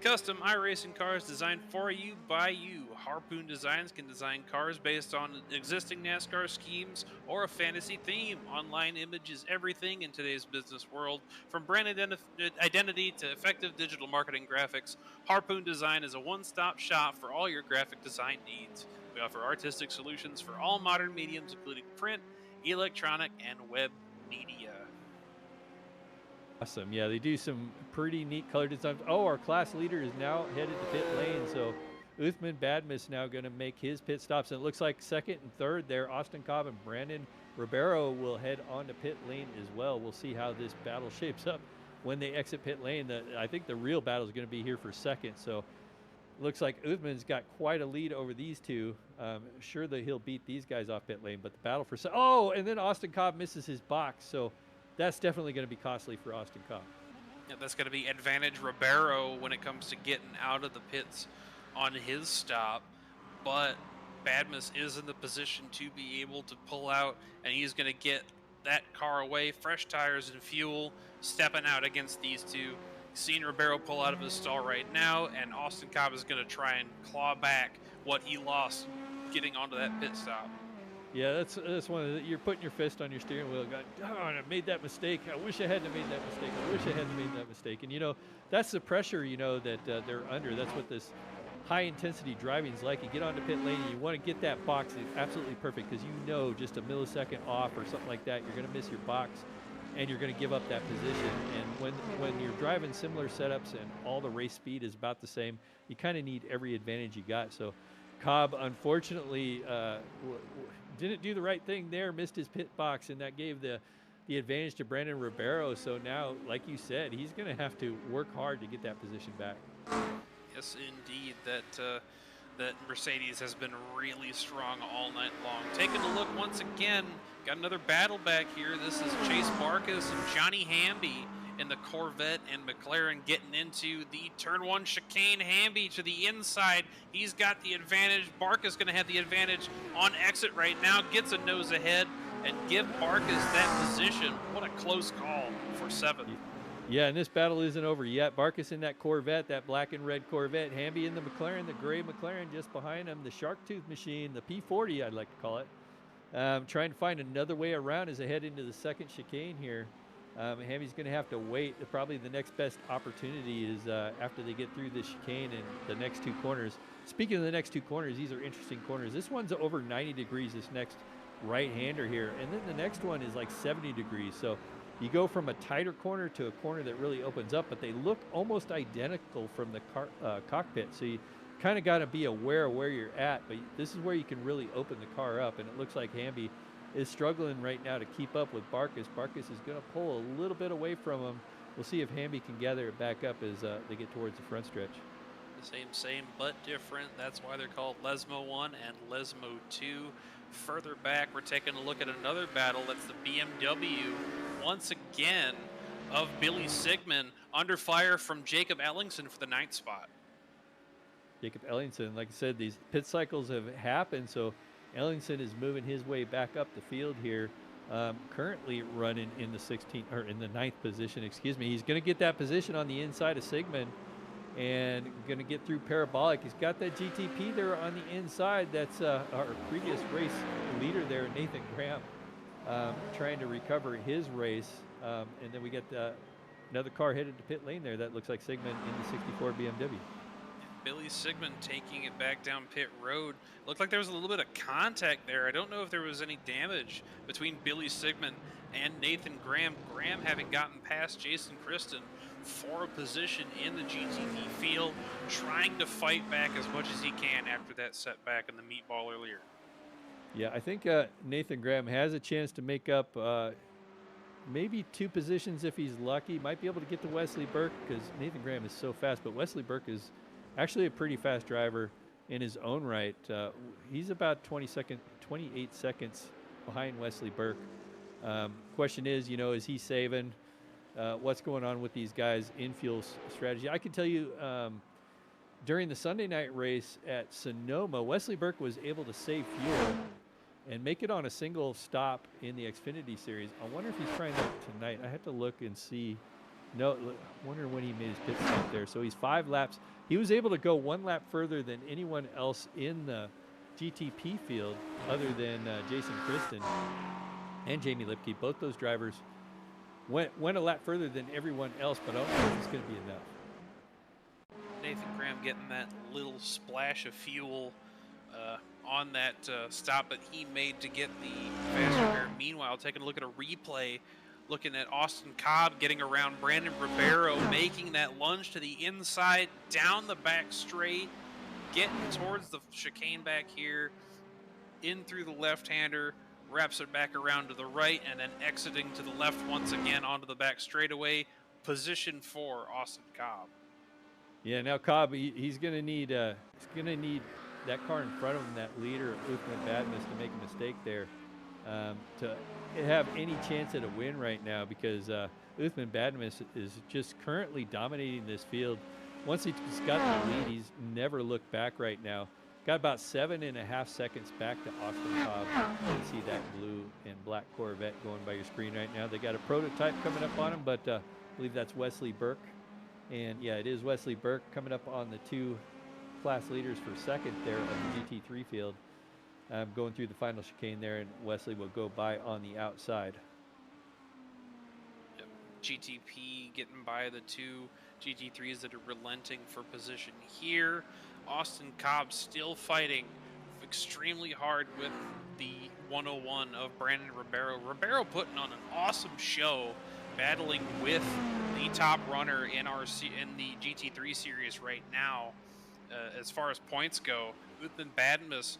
Custom iRacing cars designed for you, by you. Harpoon Designs can design cars based on existing NASCAR schemes or a fantasy theme. Online image is everything in today's business world. From brand identity to effective digital marketing graphics, Harpoon Design is a one-stop shop for all your graphic design needs. We offer artistic solutions for all modern mediums, including print, electronic, and web media. Awesome. Yeah, they do some pretty neat color designs. Oh, our class leader is now headed to pit lane. So Uthman Badmus now going to make his pit stops. And it looks like second and third there, Austin Cobb and Brandon Ribeiro will head on to pit lane as well. We'll see how this battle shapes up when they exit pit lane. I think the real battle is going to be here for second. So it looks like Uthman's got quite a lead over these two. Sure that he'll beat these guys off pit lane, but the battle for oh, and then Austin Cobb misses his box. So that's definitely going to be costly for Austin Cobb. Yeah, that's going to be advantage Ribeiro when it comes to getting out of the pits on his stop. But Badmus is in the position to be able to pull out, and he's going to get that car away, fresh tires and fuel, stepping out against these two. Seeing Ribeiro pull out of his stall right now, and Austin Cobb is going to try and claw back what he lost getting onto that pit stop. Yeah, that's one of the, you're putting your fist on your steering wheel going, darn, I made that mistake. I wish I hadn't made that mistake. I wish I hadn't made that mistake. And, you know, that's the pressure, you know, that they're under. That's what this high-intensity driving is like. You get onto pit lane and you want to get that box absolutely perfect because you know just a millisecond off or something like that, you're going to miss your box. and you're going to give up that position. And when you're driving similar setups and all the race speed is about the same, you kind of need every advantage you got. So Cobb, unfortunately, didn't do the right thing there, missed his pit box, and that gave the advantage to Brandon Ribeiro. So now, like you said, he's going to have to work hard to get that position back. Yes, indeed. That Mercedes has been really strong all night long. Taking a look once again, got another battle back here. This is Chase Barkas and Johnny Hamby in the Corvette and McLaren getting into the turn 1 chicane. Hamby to the inside. He's got the advantage. Barkas going to have the advantage on exit right now. Gets a nose ahead and give Barkas that position. What a close call for 7th. Yeah, and this battle isn't over yet. Barkas in that Corvette, that black and red Corvette. Hamby in the McLaren, the gray McLaren just behind him. The shark tooth machine, the P40, I'd like to call it. Trying to find another way around as they head into the second chicane here. Hamby's going to have to wait. Probably the next best opportunity is after they get through this chicane and the next 2 corners. Speaking of the next 2 corners, these are interesting corners. This one's over 90 degrees, this next right-hander here. And then the next one is like 70 degrees. So you go from a tighter corner to a corner that really opens up, but they look almost identical from the cockpit. So you kind of got to be aware of where you're at, but this is where you can really open the car up. And it looks like Hamby is struggling right now to keep up with Barkas. Barkas is going to pull a little bit away from him. We'll see if Hamby can gather it back up as they get towards the front stretch. Same, but different. That's why they're called Lesmo 1 and Lesmo 2. Further back, we're taking a look at another battle. That's the BMW, once again, of Billy Sigmund, under fire from Jacob Ellingson for the 9th spot. Jacob Ellingson, like I said, these pit cycles have happened, so Ellingson is moving his way back up the field here. Currently running in the 16th or in the 9th position, excuse me. He's going to get that position on the inside of Sigmund and going to get through Parabolic. He's got that GTP there on the inside. That's our previous race leader there, Nathan Graham, trying to recover his race. And then we get another car headed to pit lane there. That looks like Sigmund in the 64 BMW. Billy Sigmund taking it back down pit road. Looked like there was a little bit of contact there. I don't know if there was any damage between Billy Sigmund and Nathan Graham. Graham having gotten past Jason Kristen for a position in the GTP field, trying to fight back as much as he can after that setback in the meatball earlier. Yeah, I think Nathan Graham has a chance to make up maybe 2 positions if he's lucky. Might be able to get to Wesley Burke because Nathan Graham is so fast, but Wesley Burke is actually a pretty fast driver in his own right. He's about 28 seconds behind Wesley Burke. Question is, is he saving? What's going on with these guys' in-fuel strategy? I can tell you during the Sunday night race at Sonoma, Wesley Burke was able to save fuel and make it on a single stop in the Xfinity Series. I wonder if he's trying that tonight. I have to look and see. No, I wonder when he made his pit stop there. So he's 5 laps. He was able to go 1 lap further than anyone else in the GTP field other than Jason Kristen and Jamie Lipke. Both those drivers went a lap further than everyone else, but I don't know if it's going to be enough. Nathan Graham getting that little splash of fuel on that stop that he made to get the faster car. Meanwhile, taking a look at a replay, looking at Austin Cobb getting around Brandon Ribeiro, making that lunge to the inside, down the back straight, getting towards the chicane back here, in through the left-hander, wraps it back around to the right, and then exiting to the left once again onto the back straightaway. Position 4, Austin Cobb. Yeah, now Cobb, he's going to need that car in front of him, that leader, Uthman Badmus, to make a mistake there to have any chance at a win right now, because Uthman Badmus is just currently dominating this field. Once he's got the lead, he's never looked back right now. Got about 7.5 seconds back to Austin Cobb. You can see that blue and black Corvette going by your screen right now. They got a prototype coming up on him, but I believe that's Wesley Burke. And yeah, it is Wesley Burke coming up on the 2 class leaders for second there of the GT3 field. Going through the final chicane there, and Wesley will go by on the outside. Yep. GTP getting by the 2 GT3s that are relenting for position here. Austin Cobb still fighting extremely hard with the 101 of Brandon Ribeiro. Ribeiro putting on an awesome show, battling with the top runner in the GT3 series right now. As far as points go, Uthman Badmus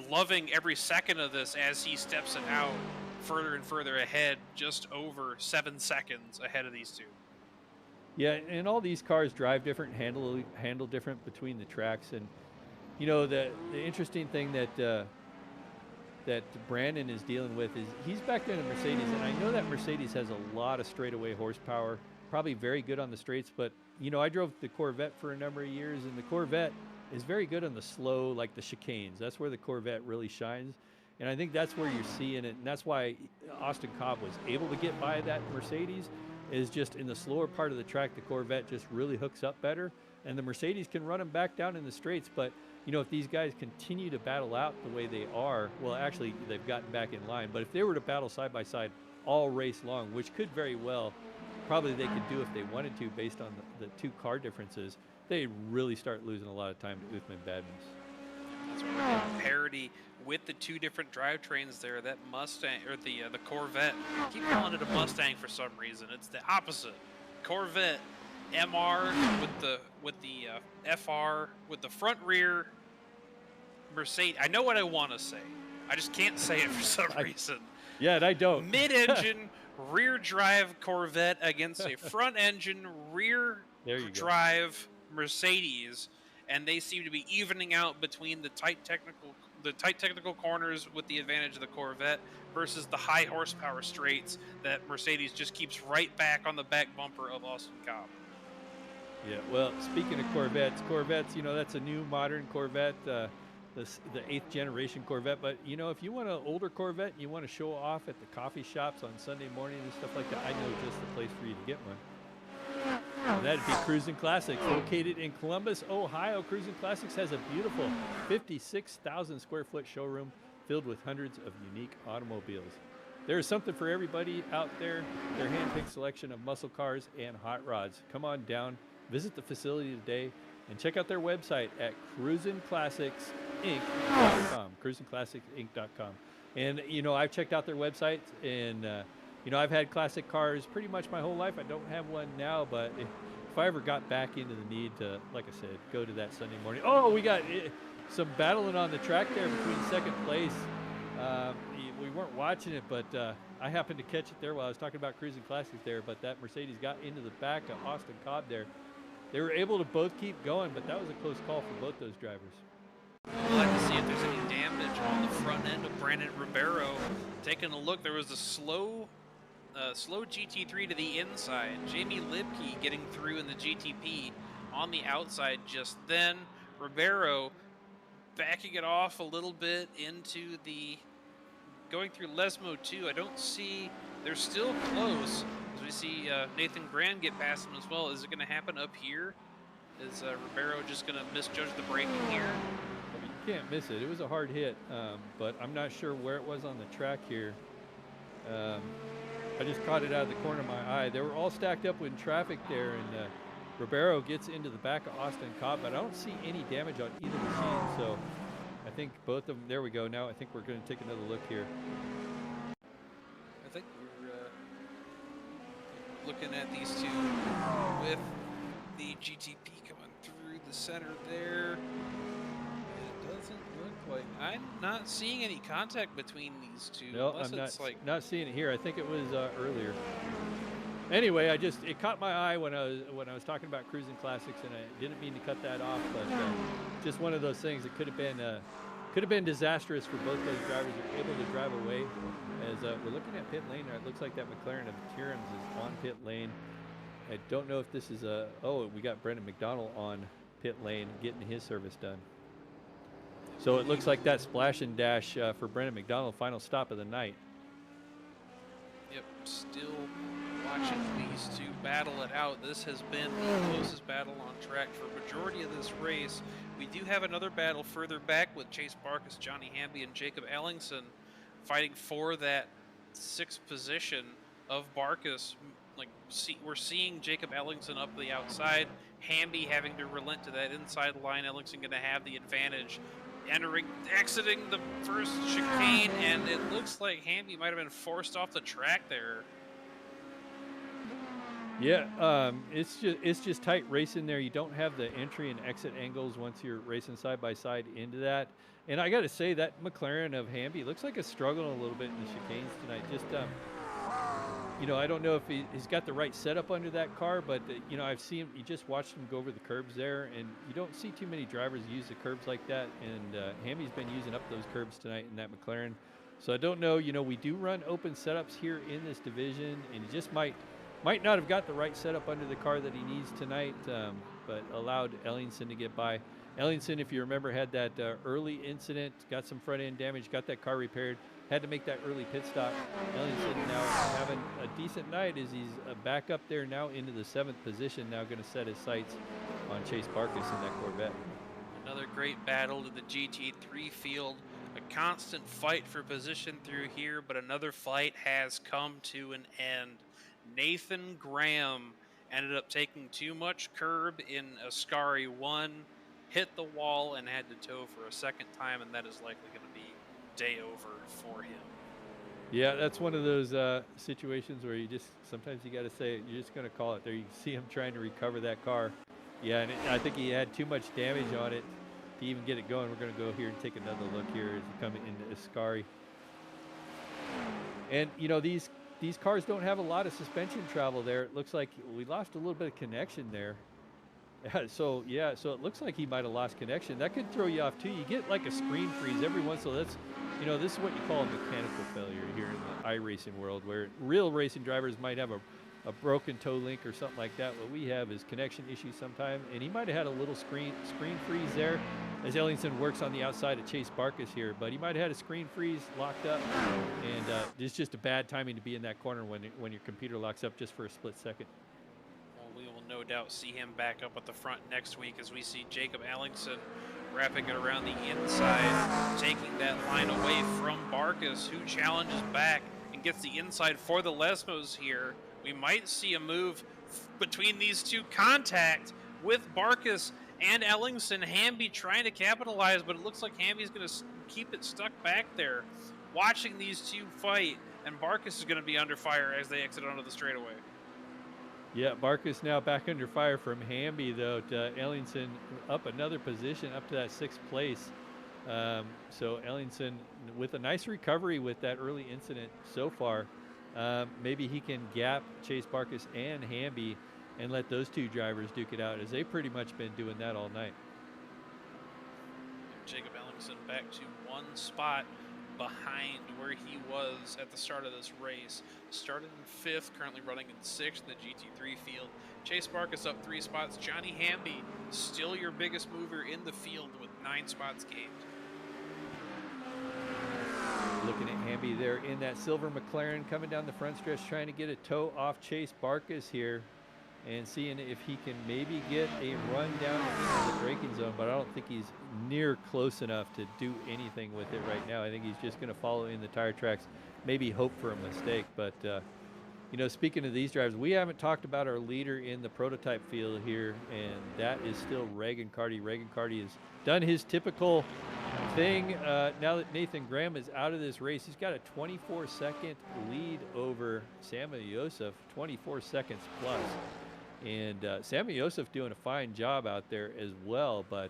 loving every second of this as he steps it out further and further ahead, just over 7 seconds ahead of these two. Yeah, and all these cars drive different, handle different between the tracks. And you know, the interesting thing that that Brandon is dealing with is he's back there in a Mercedes, and I know that Mercedes has a lot of straightaway horsepower, probably very good on the straights. But you know, I drove the Corvette for a number of years, and the Corvette is very good on the slow, like the chicanes. That's where the Corvette really shines. And I think that's where you're seeing it, and that's why Austin Cobb was able to get by that Mercedes, is just in the slower part of the track, the Corvette just really hooks up better, and the Mercedes can run them back down in the straights. But you know, if these guys continue to battle out the way they are, well, actually, they've gotten back in line. But if they were to battle side by side all race long, which could very well, probably they could do if they wanted to, based on the two car differences, they really start losing a lot of time to Uthman Badmus. That's where we're getting parity with the two different drivetrains there. That Mustang, or the Corvette, I keep calling it a Mustang for some reason. It's the opposite. Corvette MR with the FR with the front rear Mercedes. I know what I want to say. I just can't say it for some reason. Yeah, and I don't. Mid-engine rear drive Corvette against a front engine rear drive Mercedes, and they seem to be evening out between the tight technical corners with the advantage of the Corvette versus the high horsepower straights that Mercedes just keeps right back on the back bumper of Austin Cobb. Yeah, well, speaking of Corvettes, you know, that's a new modern Corvette, the 8th generation Corvette. But, you know, if you want an older Corvette and you want to show off at the coffee shops on Sunday morning and stuff like that, I know just the place for you to get one. And that'd be Cruisin' Classics, located in Columbus, Ohio. Cruisin' Classics has a beautiful 56,000 square foot showroom filled with hundreds of unique automobiles. There is something for everybody out there. Their hand-picked selection of muscle cars and hot rods. Come on down, visit the facility today, and check out their website at cruisinclassicsinc.com. cruisinclassicsinc.com. And, you know, I've checked out their website, and, you know, I've had classic cars pretty much my whole life. I don't have one now, but if I ever got back into the need to, like I said, go to that Sunday morning. Oh, we got some battling on the track there between second place. We weren't watching it, but I happened to catch it there while I was talking about Cruisin' Classics there. But that Mercedes got into the back of Austin Cobb there. They were able to both keep going, but that was a close call for both those drivers. I'd like to see if there's any damage on the front end of Brandon Ribeiro. Taking a look, there was a slow GT3 to the inside. Jamie Lipke getting through in the GTP on the outside just then. Ribeiro backing it off a little bit into the, going through Lesmo 2. I don't see, they're still close. As we see Nathan Grand get past him as well. Is it going to happen up here? Is Ribeiro just going to misjudge the braking here? You can't miss it. It was a hard hit, but I'm not sure where it was on the track here. I just caught it out of the corner of my eye. They were all stacked up in traffic there, and Ribeiro gets into the back of Austin Cobb, but I don't see any damage on either machine, so I think both of them, there we go. Now I think we're going to take another look here. I think we're looking at these two with the GTP coming through the center there. It doesn't look like, I'm not seeing any contact between these two. No, I'm not seeing it here. I think it was earlier. Anyway, it caught my eye when I was talking about Cruisin' Classics, and I didn't mean to cut that off, but just one of those things that could have been disastrous for both those drivers. They're able to drive away. As we're looking at pit lane, it looks like that McLaren of Tyrrell's is on pit lane. I don't know if this is we got Brendan McDonald on pit lane getting his service done. So it looks like that splash and dash for Brendan McDonald, final stop of the night. Yep, still watching these two battle it out. This has been the closest battle on track for a majority of this race. We do have another battle further back with Chase Barkus, Johnny Hamby, and Jacob Ellingson fighting for that 6th position of Barkus. We're seeing Jacob Ellingson up the outside, Hamby having to relent to that inside line. Ellingson going to have the advantage exiting the first chicane, and it looks like Hamby might have been forced off the track there. Yeah, it's just tight racing there. You don't have the entry and exit angles once you're racing side by side into that. And I got to say that McLaren of Hamby looks like it's struggling a little bit in the chicanes tonight. Just I don't know if he's got the right setup under that car, but I've seen you just watched him go over the curbs there, and you don't see too many drivers use the curbs like that. And Hamby's been using up those curbs tonight in that McLaren. So I don't know. We do run open setups here in this division, and you just might not have got the right setup under the car that he needs tonight, but allowed Ellingson to get by. Ellingson, if you remember, had that early incident, got some front end damage, got that car repaired, had to make that early pit stop. Ellingson now having a decent night as he's back up there now into the 7th position, now going to set his sights on Chase Barkus in that Corvette. Another great battle to the GT3 field. A constant fight for position through here, but another fight has come to an end. Nathan Graham ended up taking too much curb in Ascari 1, hit the wall, and had to tow for a second time, and that is likely going to be day over for him. Yeah, that's one of those situations where sometimes you got to say it, you're just going to call it there. You see him trying to recover that car. Yeah, and I think he had too much damage on it to even get it going. We're going to go here and take another look here as we come into Ascari. And, these cars don't have a lot of suspension travel there. It looks like we lost a little bit of connection there. So it looks like he might have lost connection. That could throw you off too. You get like a screen freeze every once in a while. That's, this is what you call a mechanical failure here in the iRacing world, where real racing drivers might have a broken toe link or something like that. What we have is connection issues sometime, and he might have had a little screen freeze there as Ellingson works on the outside of Chase Barkus here, but he might have had a screen freeze locked up, and it's just a bad timing to be in that corner when your computer locks up just for a split second. Well, we will no doubt see him back up at the front next week as we see Jacob Ellingson wrapping it around the inside, taking that line away from Barkus, who challenges back and gets the inside for the Lesmos here. We might see a move between these two, contact with Barkus and Ellingson. Hamby trying to capitalize, but it looks like Hamby's going to keep it stuck back there, watching these two fight, and Barkus is going to be under fire as they exit onto the straightaway. Yeah, Barkus now back under fire from Hamby, though, to Ellingson up another position, up to that 6th place. So Ellingson with a nice recovery with that early incident so far. Maybe he can gap Chase Barkus and Hamby and let those two drivers duke it out, as they've pretty much been doing that all night. Jacob Ellingson back to one spot behind where he was at the start of this race. Started in 5th, currently running in 6th in the GT3 field. Chase Barkus up 3 spots. Johnny Hamby, still your biggest mover in the field with 9 spots gained. Looking at Hamby there in that silver McLaren coming down the front stretch, trying to get a toe off Chase Barkus here and seeing if he can maybe get a run down into the braking zone, but I don't think he's near close enough to do anything with it right now. I think he's just going to follow in the tire tracks, maybe hope for a mistake. But, speaking of these drivers, we haven't talked about our leader in the prototype field here, and that is still Reagan Carty. Reagan Carty has done his typical thing. Now that Nathan Graham is out of this race, he's got a 24-second lead over Samuel Yosef, 24 seconds plus. And Samuel Yosef doing a fine job out there as well, but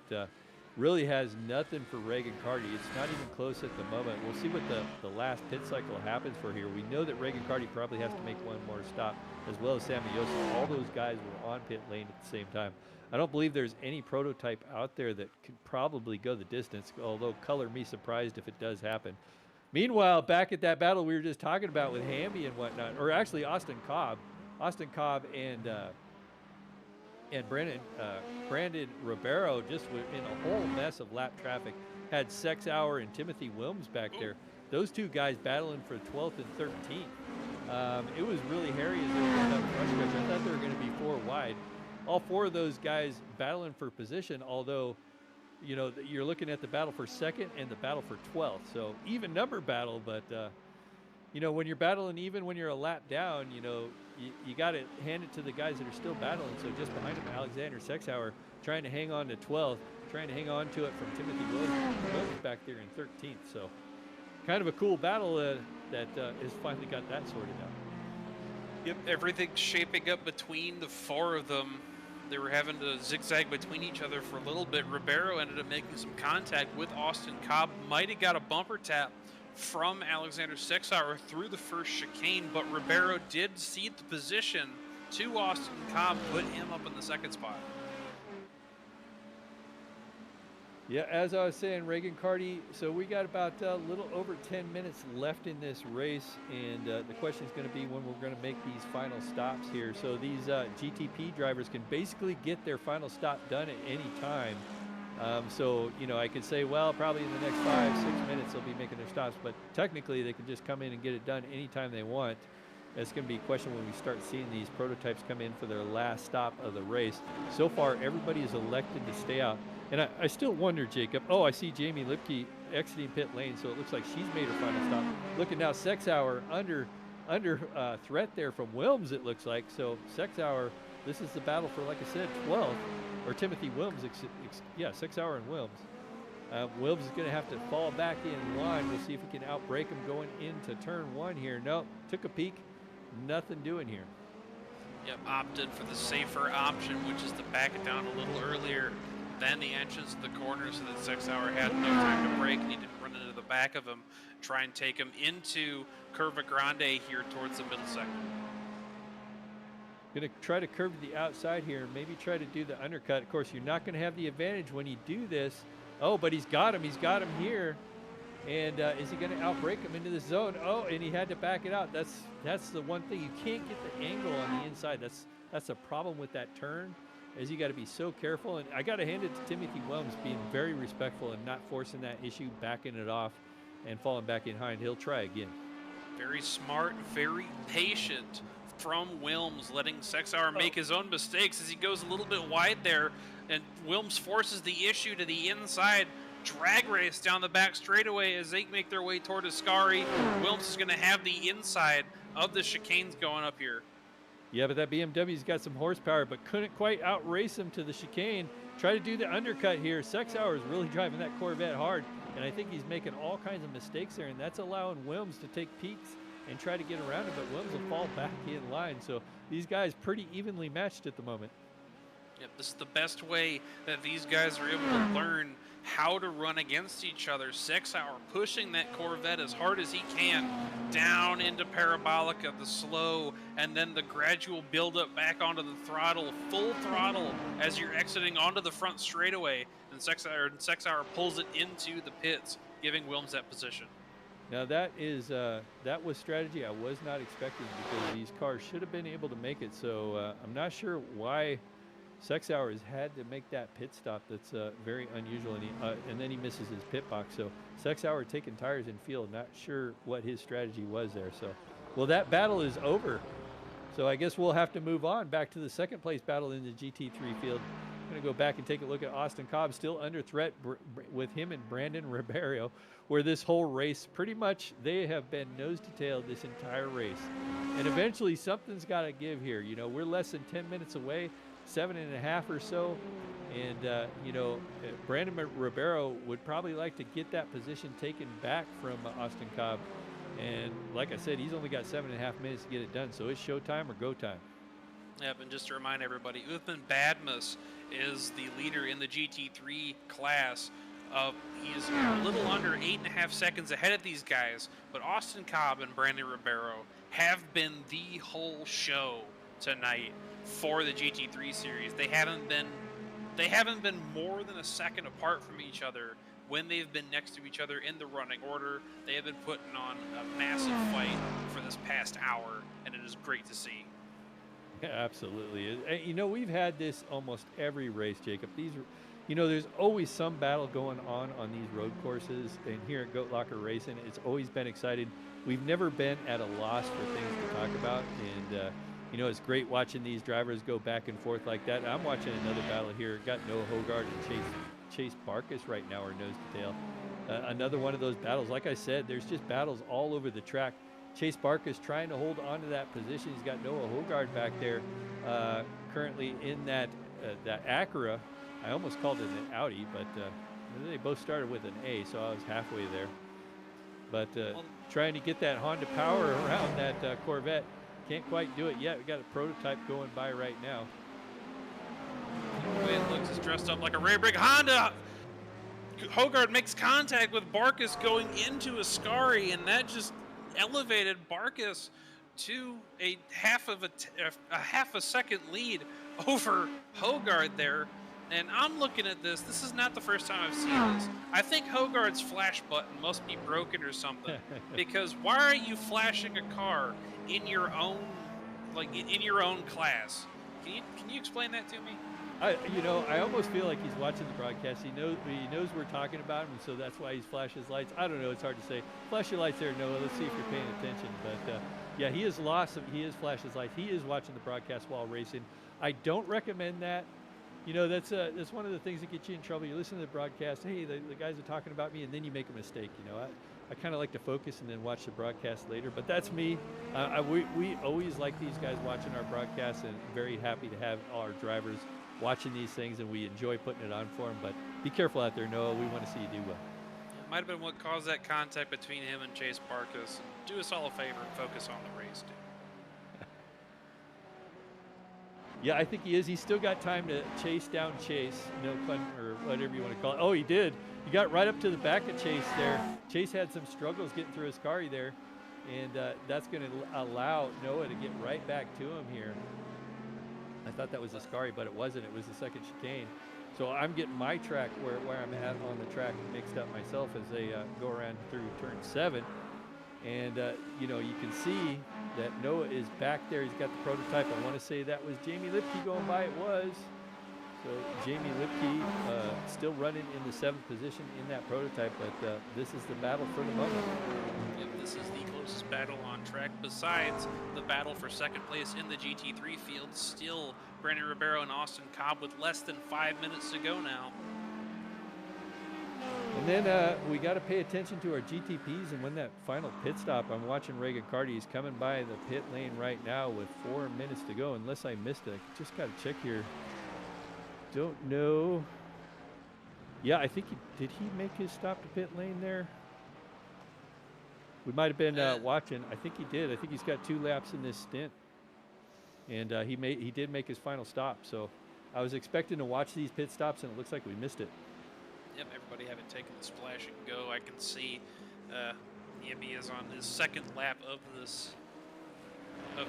really has nothing for Reagan Carty. It's not even close at the moment. We'll see what the last pit cycle happens for here. We know that Reagan Carty probably has to make one more stop, as well as Samuel Yosef. All those guys were on pit lane at the same time. I don't believe there's any prototype out there that could probably go the distance, although color me surprised if it does happen. Meanwhile, back at that battle we were just talking about with Hamby and whatnot, or actually Austin Cobb and Brandon Ribeiro just in a whole mess of lap traffic. Had Sex Hour and Timothy Wilms back there. Those two guys battling for 12th and 13th. It was really hairy as they were going down the front stretch. I thought they were going to be 4 wide. All 4 of those guys battling for position, although, you're looking at the battle for 2nd and the battle for 12th. So even number battle, but you know, when you're battling, even when you're a lap down, you know, you got to hand it to the guys that are still battling. So just behind him, Alexander Sexauer trying to hang on to 12th, trying to hang on to it from Timothy Williams back there in 13th. So kind of a cool battle that has finally got that sorted out. Yep, everything's shaping up between the four of them. They were having to zigzag between each other for a little bit. Ribeiro ended up making some contact with Austin Cobb. Might have got a bumper tap from Alexander Sexauer through the first chicane, but Ribeiro did cede the position to Austin Cobb, put him up in the second spot. Yeah, as I was saying, Reagan Carty, so we got about a little over 10 minutes left in this race, and the question is going to be when we're going to make these final stops here. So these GTP drivers can basically get their final stop done at any time. So, you know, I could say, well, probably in the next 5-6 minutes they'll be making their stops, but technically they can just come in and get it done anytime they want. That's going to be a question when we start seeing these prototypes come in for their last stop of the race. So far, everybody is elected to stay out. And I still wonder, Jacob. Oh, I see Jamie Lipke exiting pit lane, so it looks like she's made her final stop. Looking now, Sexauer under threat there from Wilms, it looks like. So Sexauer, this is the battle for, like I said, 12th, or Timothy Wilms. Yeah, Sexauer and Wilms. Wilms is going to have to fall back in line. We'll see if we can outbreak him going into turn 1 here. No, took a peek, nothing doing here. Yep, opted for the safer option, which is to back it down a little earlier than the entrance of the corner so that Sexauer had no time to brake and he didn't run into the back of him, try and take him into Curva Grande here towards the middle sector. Going to try to curve to the outside here and maybe try to do the undercut. Of course, you're not going to have the advantage when you do this. Oh, but he's got him here. And is he going to outbrake him into the zone? Oh, and he had to back it out. That's the one thing. You can't get the angle on the inside. That's a problem with that turn, is you got to be so careful. And I got to hand it to Timothy Wilms being very respectful and not forcing that issue, backing it off and falling back behind. He'll try again. Very smart, very patient from Wilms, letting Sexauer make his own mistakes as he goes a little bit wide there. And Wilms forces the issue to the inside. Drag race down the back straightaway as they make their way toward Ascari. Wilms is going to have the inside of the chicanes going up here. Yeah, but that BMW's got some horsepower, but couldn't quite outrace him to the chicane. Try to do the undercut here. Sexauer is really driving that Corvette hard, and I think he's making all kinds of mistakes there, and that's allowing Wilms to take peeks and try to get around him, but Wilms will fall back in line. So these guys pretty evenly matched at the moment. Yep, this is the best way that these guys are able to learn how to run against each other. Sexauer pushing that Corvette as hard as he can down into Parabolica, the slow, and then the gradual build-up back onto the throttle, full throttle as you're exiting onto the front straightaway, and Sexauer pulls it into the pits, giving Wilms that position. Now that was strategy I was not expecting, because these cars should have been able to make it. So I'm not sure why Sexauer has had to make that pit stop. That's very unusual, and then he misses his pit box. So Sexauer taking tires in field, not sure what his strategy was there. So, well, that battle is over. So I guess we'll have to move on back to the second place battle in the GT3 field. I'm going to go back and take a look at Austin Cobb, still under threat with him and Brandon Ribeiro, where this whole race, pretty much they have been nose to tail this entire race. And eventually something's got to give here. You know, we're less than 10 minutes away, 7.5 or so. And, you know, Brandon Ribeiro would probably like to get that position taken back from Austin Cobb. And like I said, he's only got 7.5 minutes to get it done. So it's showtime or go time. Yep, and just to remind everybody, Uthman Badmus is the leader in the GT3 class. He's a little under 8.5 seconds ahead of these guys, but Austin Cobb and Brandon Ribeiro have been the whole show tonight for the GT3 series. They haven't been more than a second apart from each other when they've been next to each other in the running order. They have been putting on a massive fight for this past hour, and it is great to see. Yeah, absolutely. You know, we've had this almost every race, Jacob. You know, there's always some battle going on these road courses, and here at Goat Locker Racing, it's always been exciting. We've never been at a loss for things to talk about, and you know, it's great watching these drivers go back and forth like that. I'm watching another battle here. Got Noah Hogard and Chase Barkas right now are nose to tail. Another one of those battles. Like I said, there's just battles all over the track. Chase Barkas trying to hold on to that position. He's got Noah Hogard back there currently in that Acura. I almost called it an Audi, but they both started with an A, so I was halfway there. But trying to get that Honda power around that Corvette. Can't quite do it yet. We got a prototype going by right now. The way it looks is dressed up like a rare brick Honda. Hogard makes contact with Barkas going into Ascari, and that just elevated Barkas to a half a second lead over Hogard there. And I'm looking at this. This is not the first time I've seen this. I think Hogard's flash button must be broken or something. Because why are you flashing a car in your own, in your own class? Can you explain that to me? I almost feel like he's watching the broadcast. He knows we're talking about him, so that's why he's flashing his lights. I don't know. It's hard to say. Flash your lights there, Noah. Let's see if you're paying attention. But yeah, he is flashing his lights. He is watching the broadcast while racing. I don't recommend that. That's one of the things that gets you in trouble. You listen to the broadcast. Hey, the guys are talking about me, and then you make a mistake. I kind of like to focus and then watch the broadcast later. But that's me. We always like these guys watching our broadcasts, and very happy to have our drivers watching these things, and we enjoy putting it on for them. But be careful out there, Noah. We want to see you do well. It might have been what caused that contact between him and Chase Barkas. Do us all a favor and focus on the race, dude. Yeah, I think he is. He's still got time to chase down Chase, no pun, or whatever you want to call it. Oh, he did. He got right up to the back of Chase there. Chase had some struggles getting through his car there, and that's going to allow Noah to get right back to him here. I thought that was Ascari, but it wasn't. It was the second chicane. So I'm getting my track where I'm at on the track mixed up myself as they go around through turn 7. And, you can see that Noah is back there. He's got the prototype. I want to say that was Jamie Lipke going by. It was. So Jamie Lipke still running in the 7th position in that prototype, but this is the battle for the moment. Yep, this is the closest battle on track besides the battle for second place in the GT3 field. Still Brandon Ribeiro and Austin Cobb with less than 5 minutes to go now. And then we got to pay attention to our GTPs and when that final pit stop. I'm watching Reagan Carty. He's coming by the pit lane right now with 4 minutes to go, unless I missed it. Just got to check here. Don't know. Yeah, I think did he make his stop to pit lane there? We might have been watching. I think he did. I think he's got 2 laps in this stint, and he did make his final stop. So I was expecting to watch these pit stops, and it looks like we missed it. Yep, everybody having taken the splash and go. I can see he is on his 2nd lap of the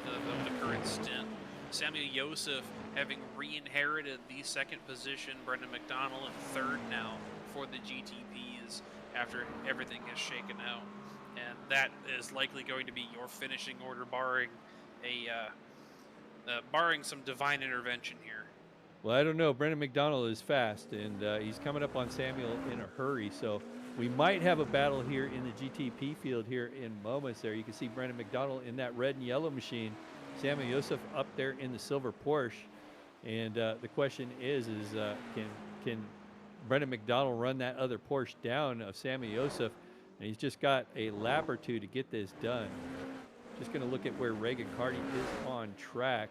current stint. Samuel Yosef having re-inherited the 2nd position. Brendan McDonald in 3rd now for the GTPs after everything is shaken out. And that is likely going to be your finishing order, barring some divine intervention here. Well, I don't know. Brendan McDonald is fast, and he's coming up on Samuel in a hurry. So we might have a battle here in the GTP field here in moments there. You can see Brendan McDonald in that red and yellow machine. Samuel Yosef up there in the silver Porsche. And the question is can Brendan McDonald run that other Porsche down of Samuel Yosef? And he's just got a lap or 2 to get this done. Just going to look at where Reagan Carty is on track.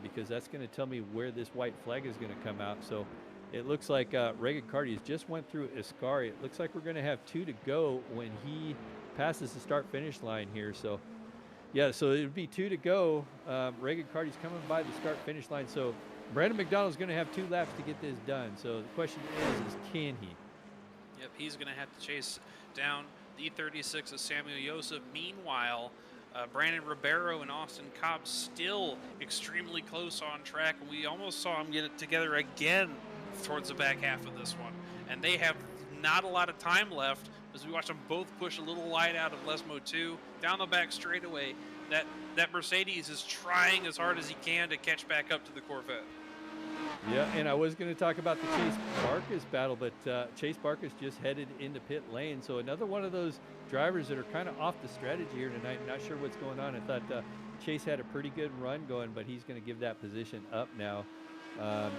Because that's going to tell me where this white flag is going to come out. So it looks like Reagan Carty has just went through Ascari. It looks like we're going to have 2 to go when he passes the start-finish line here. So, yeah, so it would be 2 to go. Reagan Carty's coming by the start-finish line. So Brandon McDonald's going to have 2 laps to get this done. So the question is can he? Yep, he's going to have to chase down the 36 of Samuel Yosef. Meanwhile, Brandon Ribeiro and Austin Cobb still extremely close on track. We almost saw them get it together again towards the back half of this one. And they have not a lot of time left as we watch them both push a little light out of Lesmo 2 down the back straightaway. That Mercedes is trying as hard as he can to catch back up to the Corvette. Yeah, and I was going to talk about the Chase Barkas battle, but Chase Barkas just headed into pit lane. So another one of those drivers that are kind of off the strategy here tonight. Not sure what's going on. I thought Chase had a pretty good run going, but he's going to give that position up now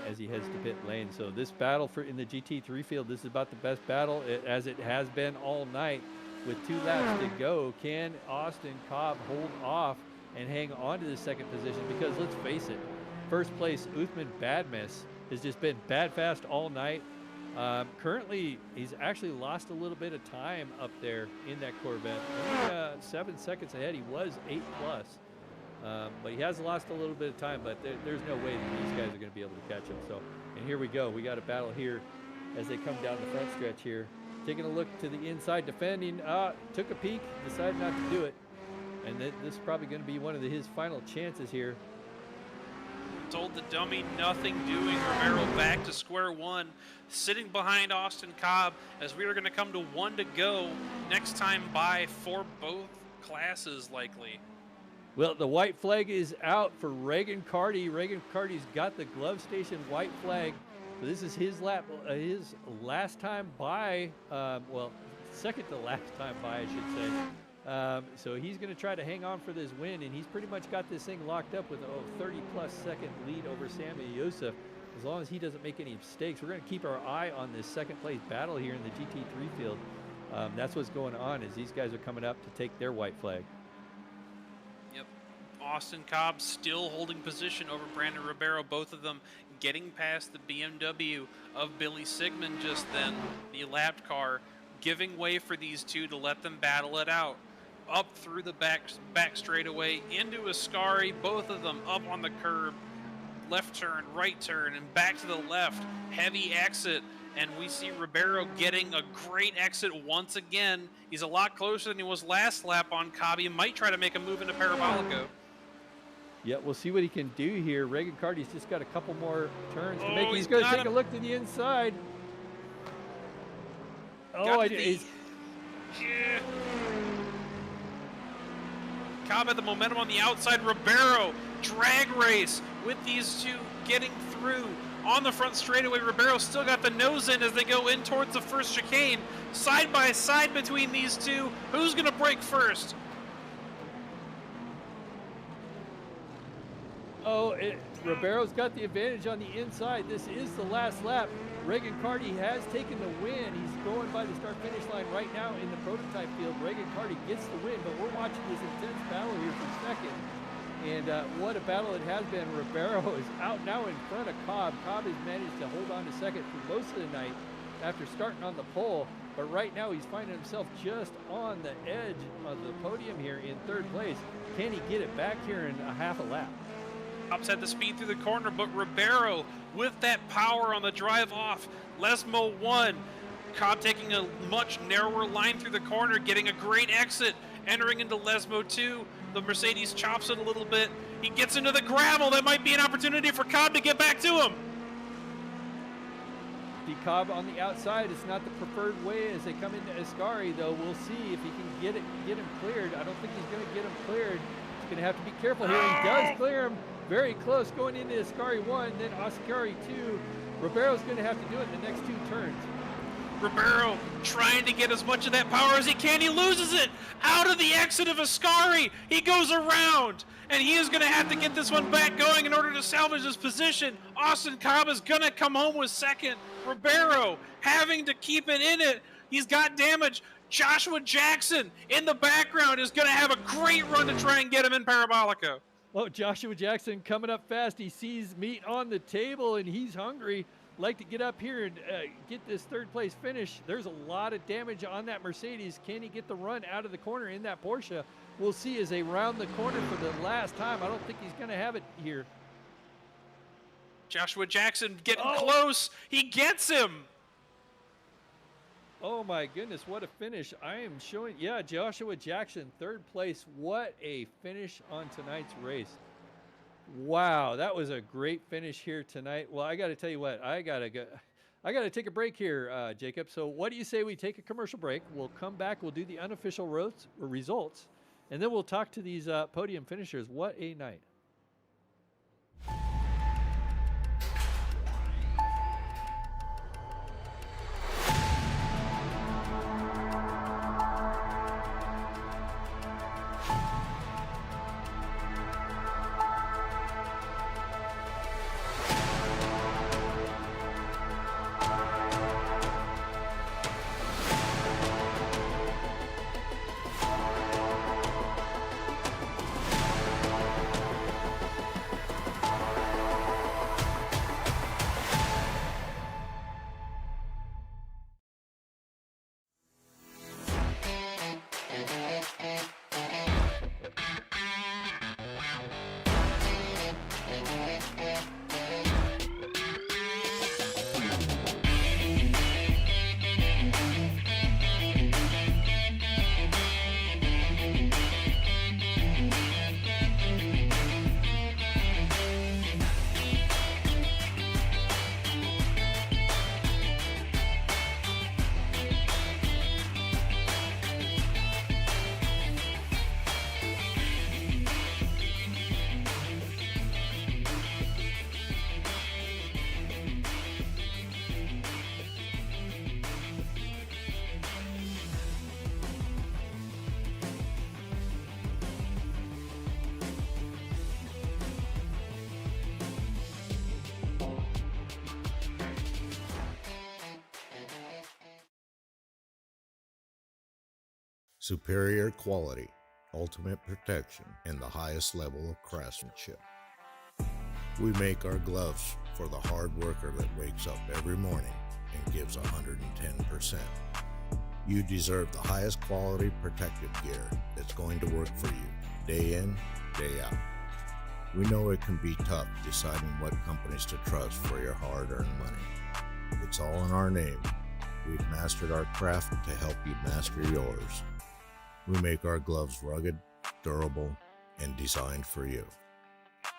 as he heads to pit lane. So this battle in the GT3 field, this is about the best battle as it has been all night. with 2 laps to go. Can Austin Cobb hold off and hang on to the second position? Because let's face it, first place Uthman Badmus has just been bad fast all night. Currently, he's actually lost a little bit of time up there in that Corvette. Only 7 seconds ahead. He was 8+. But he has lost a little bit of time, but there's no way that these guys are going to be able to catch him. So, and here we go. We got a battle here as they come down the front stretch here. Taking a look to the inside, defending. Took a peek, decided not to do it. And this is probably going to be one of his final chances here. Told the dummy, nothing doing. Romero back to square one, sitting behind Austin Cobb as we are going to come to 1 to go. Next time by for both classes, likely. Well, the white flag is out for Reagan Carty. Reagan Carty's got the glove station white flag. So this is his his last time by, well, second to last time by, I should say. So he's going to try to hang on for this win, and he's pretty much got this thing locked up with a 30-plus second lead over Sammy Yusuf. As long as he doesn't make any mistakes, we're going to keep our eye on this second-place battle here in the GT3 field. That's what's going on, is these guys are coming up to take their white flag. Yep. Austin Cobb still holding position over Brandon Ribeiro, both of them getting past the BMW of Billy Sigmund just then, the lapped car, giving way for these two to let them battle it out. Up through the back straightaway into Ascari, both of them up on the curb, left turn, right turn, and back to the left, heavy exit, and we see Ribeiro getting a great exit once again. He's a lot closer than he was last lap on Cobb. He might try to make a move into Parabolico. Yeah, we'll see what he can do here. Reagan Carty's just got a couple more turns to make. Oh, He's going to take a look to the inside. Oh, yeah. Cobb had the momentum on the outside. Ribeiro, drag race with these two getting through on the front straightaway. Ribeiro still got the nose in as they go in towards the first chicane. Side by side between these two. Who's going to break first? Ribeiro's got the advantage on the inside. This is the last lap. Reagan Carty has taken the win. He's going by the start-finish line right now in the prototype field. Reagan Carty gets the win, but we're watching this intense battle here for second. And what a battle it has been. Ribeiro is out now in front of Cobb. Cobb has managed to hold on to second for most of the night after starting on the pole. But right now he's finding himself just on the edge of the podium here in third place. Can he get it back here in a half a lap? Cobb's had the speed through the corner, but Ribeiro with that power on the drive off. Lesmo 1. Cobb taking a much narrower line through the corner, getting a great exit, entering into Lesmo 2. The Mercedes chops it a little bit. He gets into the gravel. That might be an opportunity for Cobb to get back to him. Cobb on the outside. It's not the preferred way as they come into Ascari, though. We'll see if he can get him cleared. I don't think he's going to get him cleared. He's going to have to be careful here. He does clear him. Very close going into Ascari 1, then Ascari 2. Ribeiro's going to have to do it in the next 2 turns. Ribeiro trying to get as much of that power as he can. He loses it out of the exit of Ascari. He goes around, and he is going to have to get this one back going in order to salvage his position. Austin Cobb is going to come home with second. Ribeiro having to keep it in it. He's got damage. Joshua Jackson in the background is going to have a great run to try and get him in Parabolico. Oh, Joshua Jackson coming up fast. He sees meat on the table, and he's hungry. Like to get up here and get this third place finish. There's a lot of damage on that Mercedes. Can he get the run out of the corner in that Porsche? We'll see as they round the corner for the last time. I don't think he's going to have it here. Joshua Jackson getting close. He gets him. Oh my goodness, what a finish. I am showing, yeah, Joshua Jackson, third place. What a finish on tonight's race. Wow, that was a great finish here tonight. Well, I got to tell you what, I got to take a break here, Jacob. So what do you say we take a commercial break? We'll come back, we'll do the unofficial results, and then we'll talk to these podium finishers. What a night. Superior quality, ultimate protection, and the highest level of craftsmanship. We make our gloves for the hard worker that wakes up every morning and gives 110%. You deserve the highest quality protective gear that's going to work for you, day in, day out. We know it can be tough deciding what companies to trust for your hard-earned money. It's all in our name. We've mastered our craft to help you master yours. We make our gloves rugged, durable, and designed for you.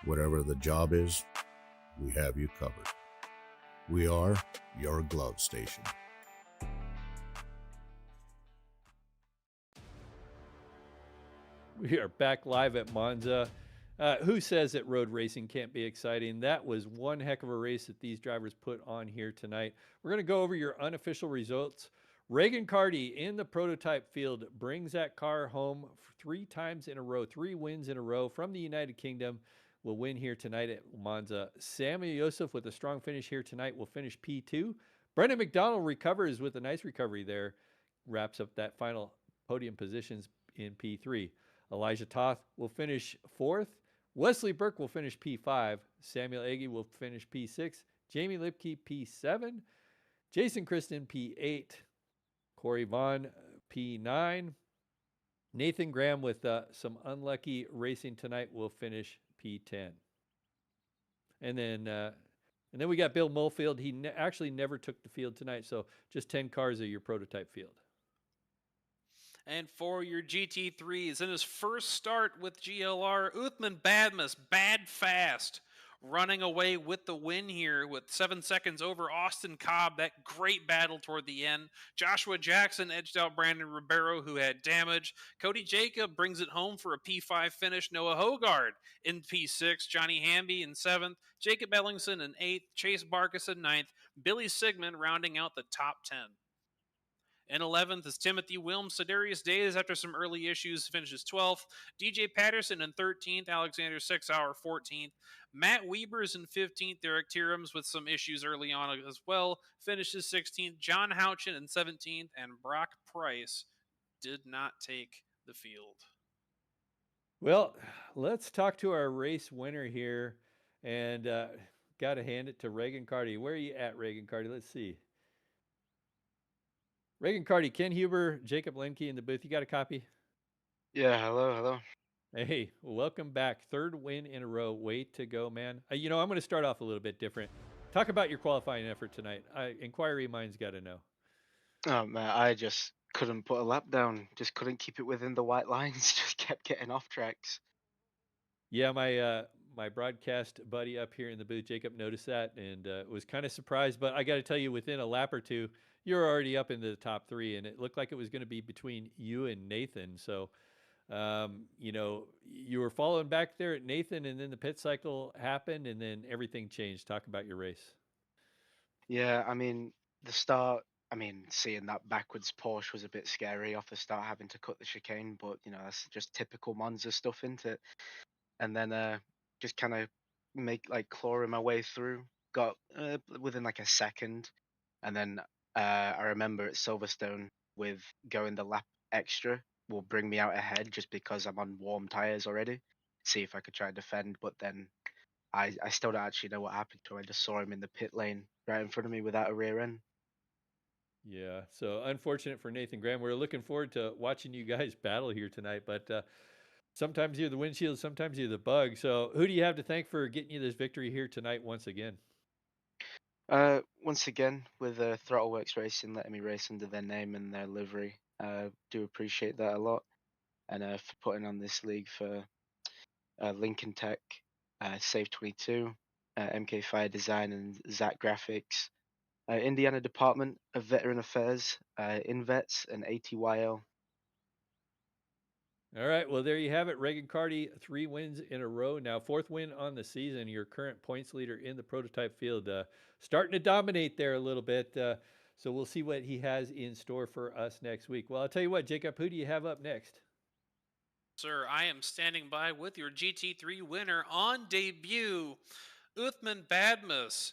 Whatever the job is, we have you covered. We are your glove station. We are back live at Monza. Who says that road racing can't be exciting? That was one heck of a race that these drivers put on here tonight. We're going to go over your unofficial results. Reagan Carty in the prototype field brings that car home 3 times in a row, 3 wins in a row from the United Kingdom. Will win here tonight at Monza. Samuel Joseph with a strong finish here tonight will finish P2. Brendan McDonald recovers with a nice recovery there. Wraps up that final podium positions in P3. Elijah Toth will finish 4th. Wesley Burke will finish P5. Samuel Agee will finish P6. Jamie Lipke P7. Jason Kristen P8. Corey Vaughn P9. Nathan Graham with some unlucky racing tonight will finish P10. And then we got Bill Mulfield. He actually never took the field tonight, so just 10 cars of your prototype field. And for your GT3s, in his first start with GLR, Uthman Badmus, bad fast, running away with the win here with 7 seconds over Austin Cobb. That great battle toward the end. Joshua Jackson edged out Brandon Ribeiro, who had damage. Cody Jacob brings it home for a P5 finish. Noah Hogard in P6. Johnny Hamby in 7th. Jacob Ellingson in 8th. Chase Barkas in 9th. Billy Sigmund rounding out the top 10. In 11th is Timothy Wilms. Sedarius Days, after some early issues, finishes 12th. DJ Patterson in 13th. Alexander 6-hour 14th. Matt Weber's in 15th. Derek Tierums with some issues early on as well, finishes 16th. John Houchin in 17th. And Brock Price did not take the field. Well, let's talk to our race winner here. And got to hand it to Reagan Carty. Where are you at, Reagan Carty? Let's see. Reagan Carty, Ken Huber, Jacob Lemke in the booth. You got a copy? Yeah, hello. Hey, welcome back. 3rd win in a row. Way to go, man. I'm going to start off a little bit different. Talk about your qualifying effort tonight. Inquiry mind's got to know. Oh man, I just couldn't put a lap down. Just couldn't keep it within the white lines. Just kept getting off tracks. Yeah, my broadcast buddy up here in the booth, Jacob, noticed that and was kind of surprised. But I got to tell you, within a lap or two, you're already up into the top 3, and it looked like it was going to be between you and Nathan. So, you were following back there at Nathan, and then the pit cycle happened, and then everything changed. Talk about your race. Yeah, I mean, the start, seeing that backwards Porsche was a bit scary off the start, having to cut the chicane, but, that's just typical Monza stuff, isn't it? And then just kind of clawing my way through, got within like a second. And then I remember at Silverstone with going the lap extra will bring me out ahead just because I'm on warm tires already. See if I could try and defend, but then I still don't actually know what happened to him. I just saw him in the pit lane right in front of me without a rear end. Yeah, so unfortunate for Nathan Graham. We're looking forward to watching you guys battle here tonight, but sometimes you're the windshield, sometimes you're the bug. So who do you have to thank for getting you this victory here tonight once again? Once again, with Throttleworks Racing letting me race under their name and their livery, do appreciate that a lot. And for putting on this league for Lincoln Tech, Save 22, MK Fire Design, and Zach Graphics, Indiana Department of Veteran Affairs, InVets, and ATYL. All right, well, there you have it. Reagan Carty, 3 wins in a row. Now, 4th win on the season. Your current points leader in the prototype field. Starting to dominate there a little bit. So we'll see what he has in store for us next week. Well, I'll tell you what, Jacob, who do you have up next? Sir, I am standing by with your GT3 winner on debut, Uthman Badmus.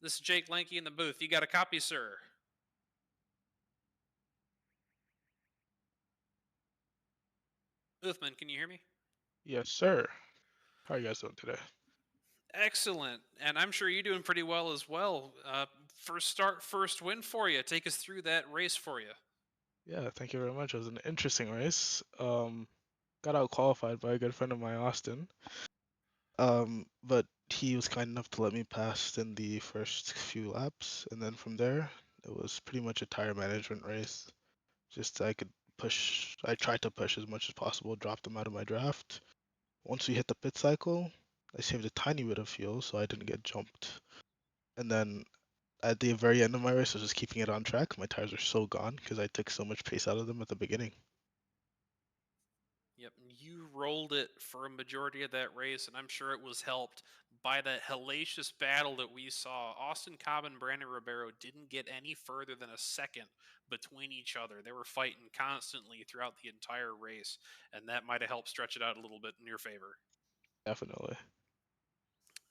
This is Jake Lanky in the booth. You got a copy, sir? Uthman, can you hear me? Yes, sir. How are you guys doing today? Excellent. And I'm sure you're doing pretty well as well. First start, first win for you. Take us through that race for you. Yeah, thank you very much. It was an interesting race. Got out qualified by a good friend of mine, Austin. But he was kind enough to let me pass in the first few laps, and then from there, it was pretty much a tire management race. Just I could push. I tried to push as much as possible, drop them out of my draft. Once we hit the pit cycle, I saved a tiny bit of fuel, so I didn't get jumped. And then at the very end of my race, I was just keeping it on track. My tires were so gone because I took so much pace out of them at the beginning. Yep, you rolled it for a majority of that race, and I'm sure it was helped by that hellacious battle that we saw. Austin Cobb and Brandon Ribeiro didn't get any further than a second between each other. They were fighting constantly throughout the entire race, and that might have helped stretch it out a little bit in your favor. Definitely.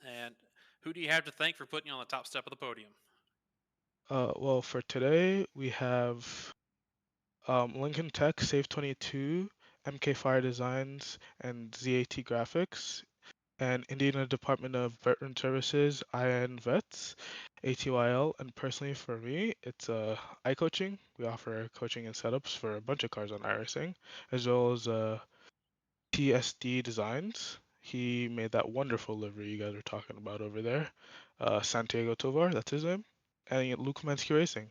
And who do you have to thank for putting you on the top step of the podium? Well, for today, we have Lincoln Tech, Save 22, MK Fire Designs, and ZAT Graphics, and Indiana Department of Veteran Services, IN Vets, ATYL, and personally for me, it's iCoaching. We offer coaching and setups for a bunch of cars on iRacing, as well as TSD Designs. He made that wonderful livery you guys were talking about over there. Santiago Tovar, that's his name. And Luke Mansky Racing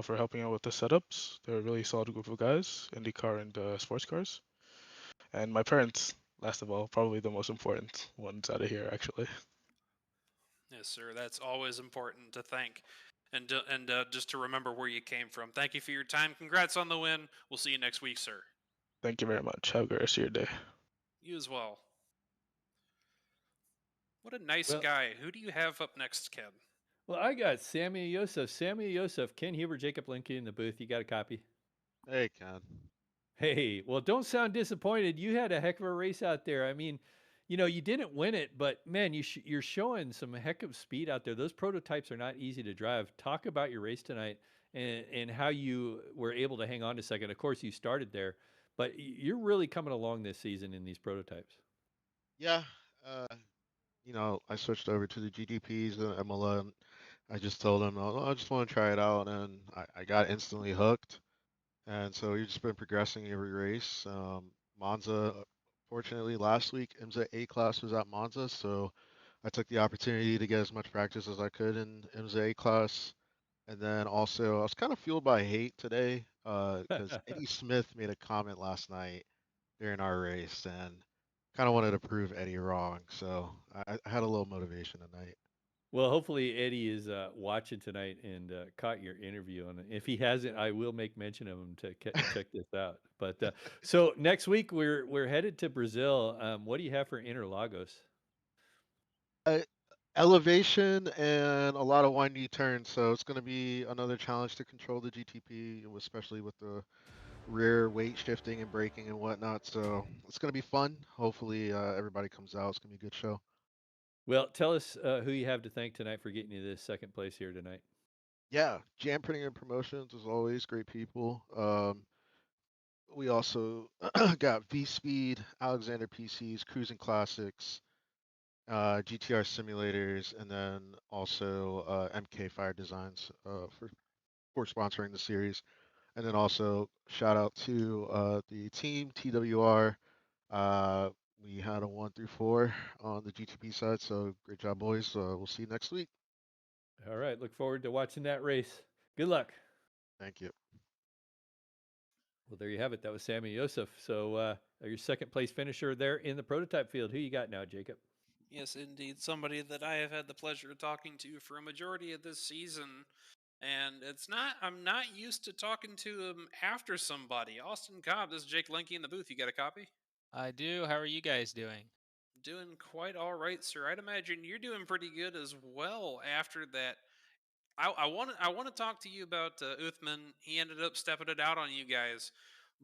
for helping out with the setups. They're a really solid group of guys, IndyCar and sports cars. And my parents, last of all, probably the most important ones out of here, actually. Yes, sir. That's always important to thank and just to remember where you came from. Thank you for your time. Congrats on the win. We'll see you next week, sir. Thank you very much. Have a great rest of your day. You as well. What a nice Well, guy. Who do you have up next, Ken? well, I got Sammy Yosef. Sammy Yosef, Ken Huber, Jacob Lincoln in the booth. You got a copy? Hey, Ken. Hey, well, don't sound disappointed. You had a heck of a race out there. I mean, you didn't win it, but man, you're showing some heck of speed out there. Those prototypes are not easy to drive. Talk about your race tonight and how you were able to hang on to second. Of course, you started there, but you're really coming along this season in these prototypes. Yeah, uh, I switched over to the GDPs and MLM. I just told them, oh, I just want to try it out, and I got instantly hooked. And so we've just been progressing every race. Monza, fortunately, last week, IMSA A class was at Monza, so I took the opportunity to get as much practice as I could in IMSA A class. And then also, I was kind of fueled by hate today because Eddie Smith made a comment last night during our race and kind of wanted to prove Eddie wrong. So I had a little motivation tonight. Well, hopefully Eddie is watching tonight and caught your interview. And if he hasn't, I will make mention of him to check this out. But so next week we're headed to Brazil. What do you have for Interlagos? Uh, Elevation and a lot of windy turns, so it's going to be another challenge to control the GTP, especially with the rear weight shifting and braking and whatnot. So it's going to be fun. Hopefully, everybody comes out. It's going to be a good show. Well, tell us who you have to thank tonight for getting you this second place here tonight. Yeah, Jam Printing and Promotions as always, great people. We also got V Speed, Alexander PCs, Cruising Classics, GTR Simulators, and then also MK Fire Designs for sponsoring the series. And then also shout out to the team TWR. We had a 1 through 4 on the GTP side, so great job, boys. We'll see you next week. All right, look forward to watching that race. Good luck. Thank you. Well, there you have it. That was Sammy Yosef. So your second place finisher there in the prototype field. Who you got now, Jacob? Yes, indeed. Somebody that I have had the pleasure of talking to for a majority of this season. And I'm not used to talking to him after somebody. Austin Cobb, this is Jake Linky in the booth. You got a copy? I do. How are you guys doing? Doing quite all right, sir. I'd imagine you're doing pretty good as well after that. I want to talk to you about Uthman. He ended up stepping it out on you guys,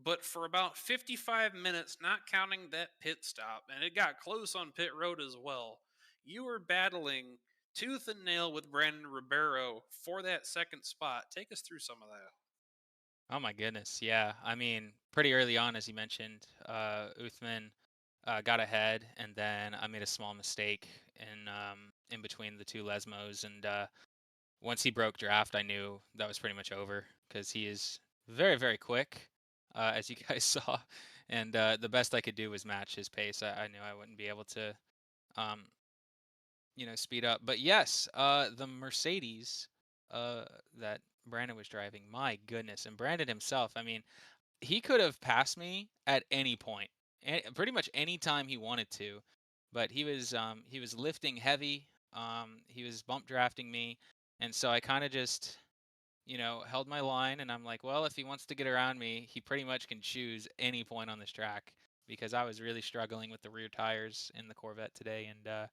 but for about 55 minutes, not counting that pit stop, and it got close on pit road as well. You were battling tooth and nail with Brandon Ribeiro for that second spot. Take us through some of that. Oh my goodness. Yeah. I mean, pretty early on, as you mentioned, Uthman got ahead, and then I made a small mistake in between the two Lesmos, and once he broke draft, I knew that was pretty much over because he is very, very quick, as you guys saw, and the best I could do was match his pace. I knew I wouldn't be able to, um, speed up. But yes, the Mercedes that Brandon was driving, my goodness, and Brandon himself, I mean, he could have passed me at any point, pretty much any time he wanted to, but he was lifting heavy. He was bump drafting me, and so I kind of just held my line, and I'm like, well, if he wants to get around me, he pretty much can choose any point on this track because I was really struggling with the rear tires in the Corvette today, and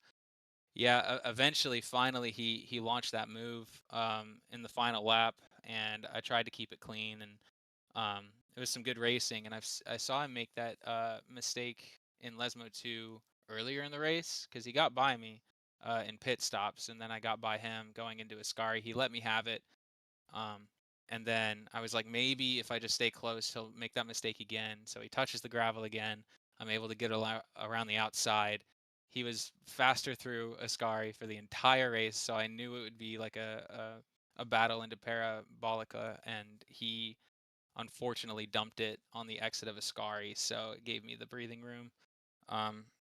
yeah, eventually, finally, he launched that move in the final lap, and I tried to keep it clean, and it was some good racing, and I saw him make that mistake in Lesmo 2 earlier in the race because he got by me in pit stops, and then I got by him going into Ascari. He let me have it, um, and then I was like, maybe if I just stay close, he'll make that mistake again. So he touches the gravel again. I'm able to get around the outside. He was faster through Ascari for the entire race, so I knew it would be like a battle into Parabolica, and he unfortunately dumped it on the exit of Ascari, so it gave me the breathing room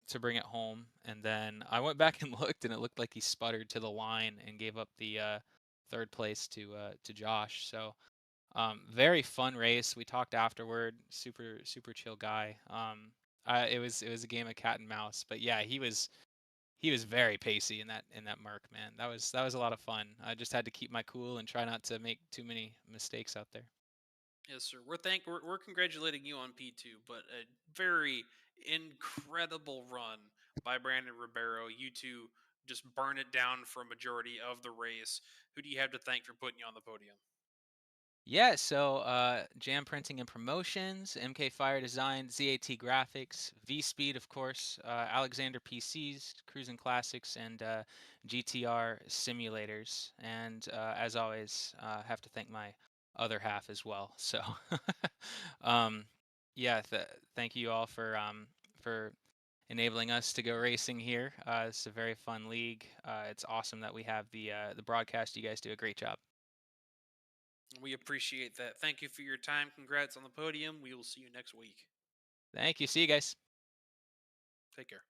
to bring it home. And then I went back and looked, and it looked like he sputtered to the line and gave up the third place to Josh. So very fun race. We talked afterward. Super chill guy. It was a game of cat and mouse, but yeah, he was very pacey in that Merc, man. That was a lot of fun. I just had to keep my cool and try not to make too many mistakes out there. Yes, sir. We're congratulating you on P2, but a very incredible run by Brandon Ribeiro. You two just burn it down for a majority of the race. Who do you have to thank for putting you on the podium? Yeah, so Jam Printing and Promotions, MK Fire Design, ZAT Graphics, V Speed, of course, Alexander PCs, Cruising Classics, and GTR Simulators. And as always, have to thank my other half as well. So, um, yeah, thank you all for enabling us to go racing here. It's a very fun league. It's awesome that we have the broadcast. You guys do a great job. We appreciate that. Thank you for your time. Congrats on the podium. We will see you next week. Thank you. See you guys. Take care.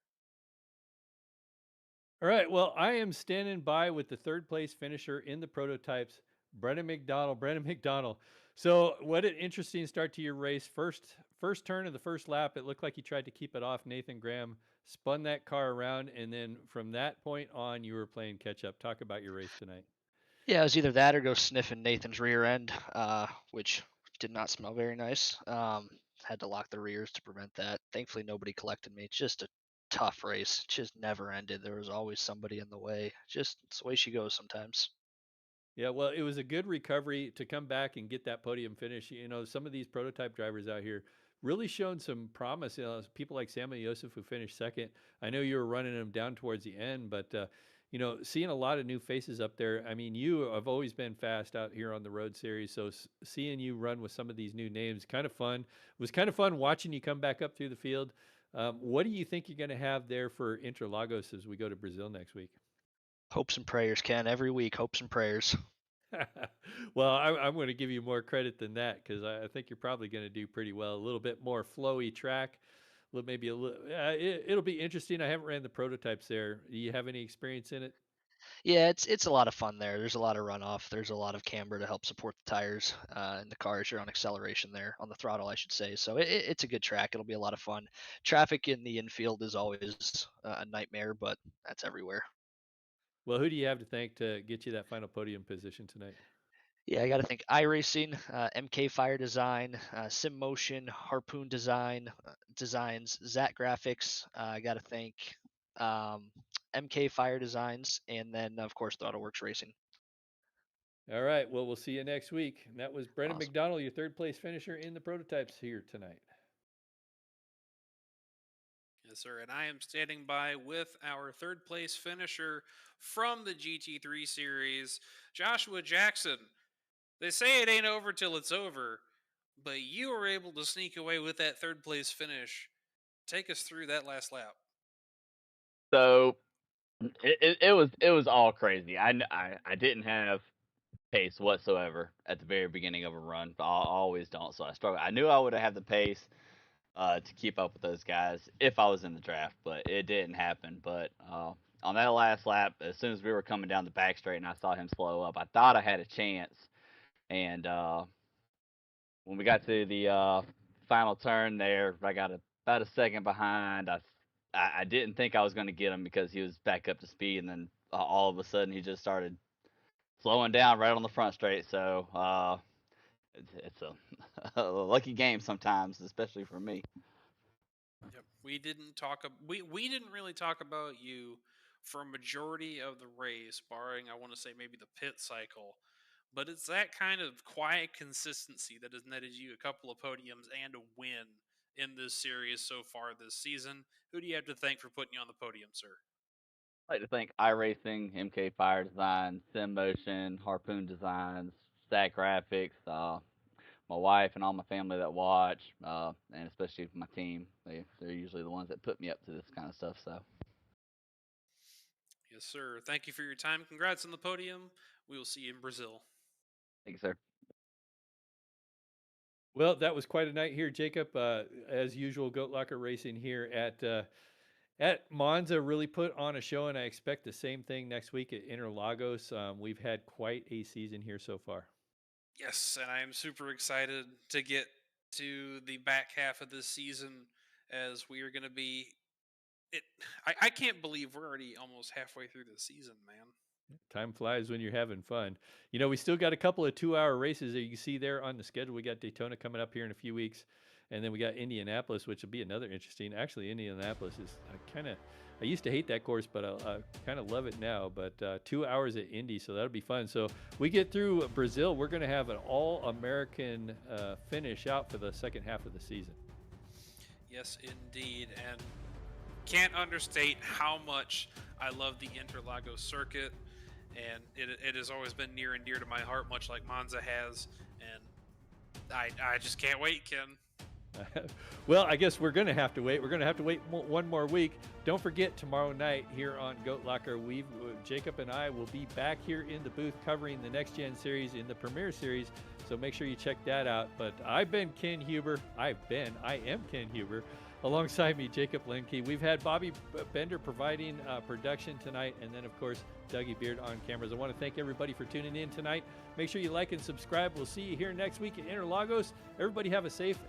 All right. Well, I am standing by with the third place finisher in the prototypes, Brennan McDonald. Brennan McDonald. So, what an interesting start to your race. First turn of the first lap, it looked like you tried to keep it off. Nathan Graham spun that car around, and then from that point on, you were playing catch up. Talk about your race tonight. Yeah, it was either that or go sniffing Nathan's rear end, which did not smell very nice. Had to lock the rears to prevent that. Thankfully, nobody collected me. It's just a tough race. It just never ended. There was always somebody in the way. Just it's the way she goes sometimes. Yeah, well, it was a good recovery to come back and get that podium finish. You know, some of these prototype drivers out here really shown some promise. You know, people like Samuel Yosef who finished second. I know you were running them down towards the end, but seeing a lot of new faces up there. I mean, you have always been fast out here on the road series, so seeing you run with some of these new names, kind of fun. It was kind of fun watching you come back up through the field. What do you think you're going to have there for Interlagos as we go to Brazil next week? Hopes and prayers, Ken. Every week, hopes and prayers. Well, I'm going to give you more credit than that because I think you're probably going to do pretty well. A little bit more flowy track, maybe a little. It'll be interesting. I haven't ran the prototypes there. Do you have any experience in it? Yeah, it's a lot of fun there. There's a lot of runoff. There's a lot of camber to help support the tires and the cars. You're on acceleration there, on the throttle, I should say. So it's a good track. It'll be a lot of fun. Traffic in the infield is always a nightmare, but that's everywhere. Well, who do you have to thank to get you that final podium position tonight? Yeah, I got to think iRacing, MK Fire Design, Sim Motion, Harpoon Designs, Zat Graphics. I got to thank MK Fire Designs, and then of course ThrottleWorks Racing. All right. Well, we'll see you next week. And that was Brendan Awesome. McDonald, your third place finisher in the prototypes here tonight. Yes, sir. And I am standing by with our third place finisher from the GT3 series, Joshua Jackson. They say it ain't over till it's over, but you were able to sneak away with that third place finish. Take us through that last lap. So it was all crazy. I didn't have pace whatsoever at the very beginning of a run. I always don't, so I struggled. I knew I would have the pace to keep up with those guys if I was in the draft, but it didn't happen. But on that last lap, as soon as we were coming down the back straight and I saw him slow up, I thought I had a chance. And when we got to the final turn there, I got about a second behind. I didn't think I was going to get him because he was back up to speed, and then all of a sudden he just started slowing down right on the front straight. So it's a, a lucky game sometimes, especially for me. Yep. We didn't really talk about you for a majority of the race, barring I want to say maybe the pit cycle. But it's that kind of quiet consistency that has netted you a couple of podiums and a win in this series so far this season. Who do you have to thank for putting you on the podium, sir? I'd like to thank iRacing, MK Fire Design, Sim Motion, Harpoon Designs, Stack Graphics, my wife and all my family that watch, and especially my team. They're usually the ones that put me up to this kind of stuff. So Yes, sir. Thank you for your time. Congrats on the podium. We will see you in Brazil. thanks, sir. Well, that was quite a night here, Jacob. As usual, Goat Locker Racing here at Monza really put on a show, and I expect the same thing next week at Interlagos. We've had quite a season here so far. Yes, and I am super excited to get to the back half of this season as we are going to be. I can't believe we're already almost halfway through the season, man. Time flies when you're having fun. You know, we still got a couple of 2-hour races that you can see there on the schedule. We got Daytona coming up here in a few weeks, and then we got Indianapolis, which will be another interesting. Actually, Indianapolis is I used to hate that course, but I kind of love it now. But 2 hours at Indy, so that'll be fun. So we get through Brazil, we're going to have an all-American finish out for the second half of the season. Yes, indeed, and can't understate how much I love the Interlagos circuit, and it has always been near and dear to my heart, much like Monza has, and I just can't wait, Ken. Well, I guess we're going to have to wait. We're going to have to wait one more week. Don't forget, tomorrow night here on Goat Locker, Jacob and I will be back here in the booth covering the Next Gen Series in the Premier Series, so make sure you check that out. But I've been Ken Huber. I am Ken Huber. Alongside me, Jacob Lemke. We've had Bobby Bender providing production tonight, and then, of course, Dougie Beard on cameras. I want to thank everybody for tuning in tonight. Make sure you like and subscribe. We'll see you here next week at Interlagos. Everybody have a safe and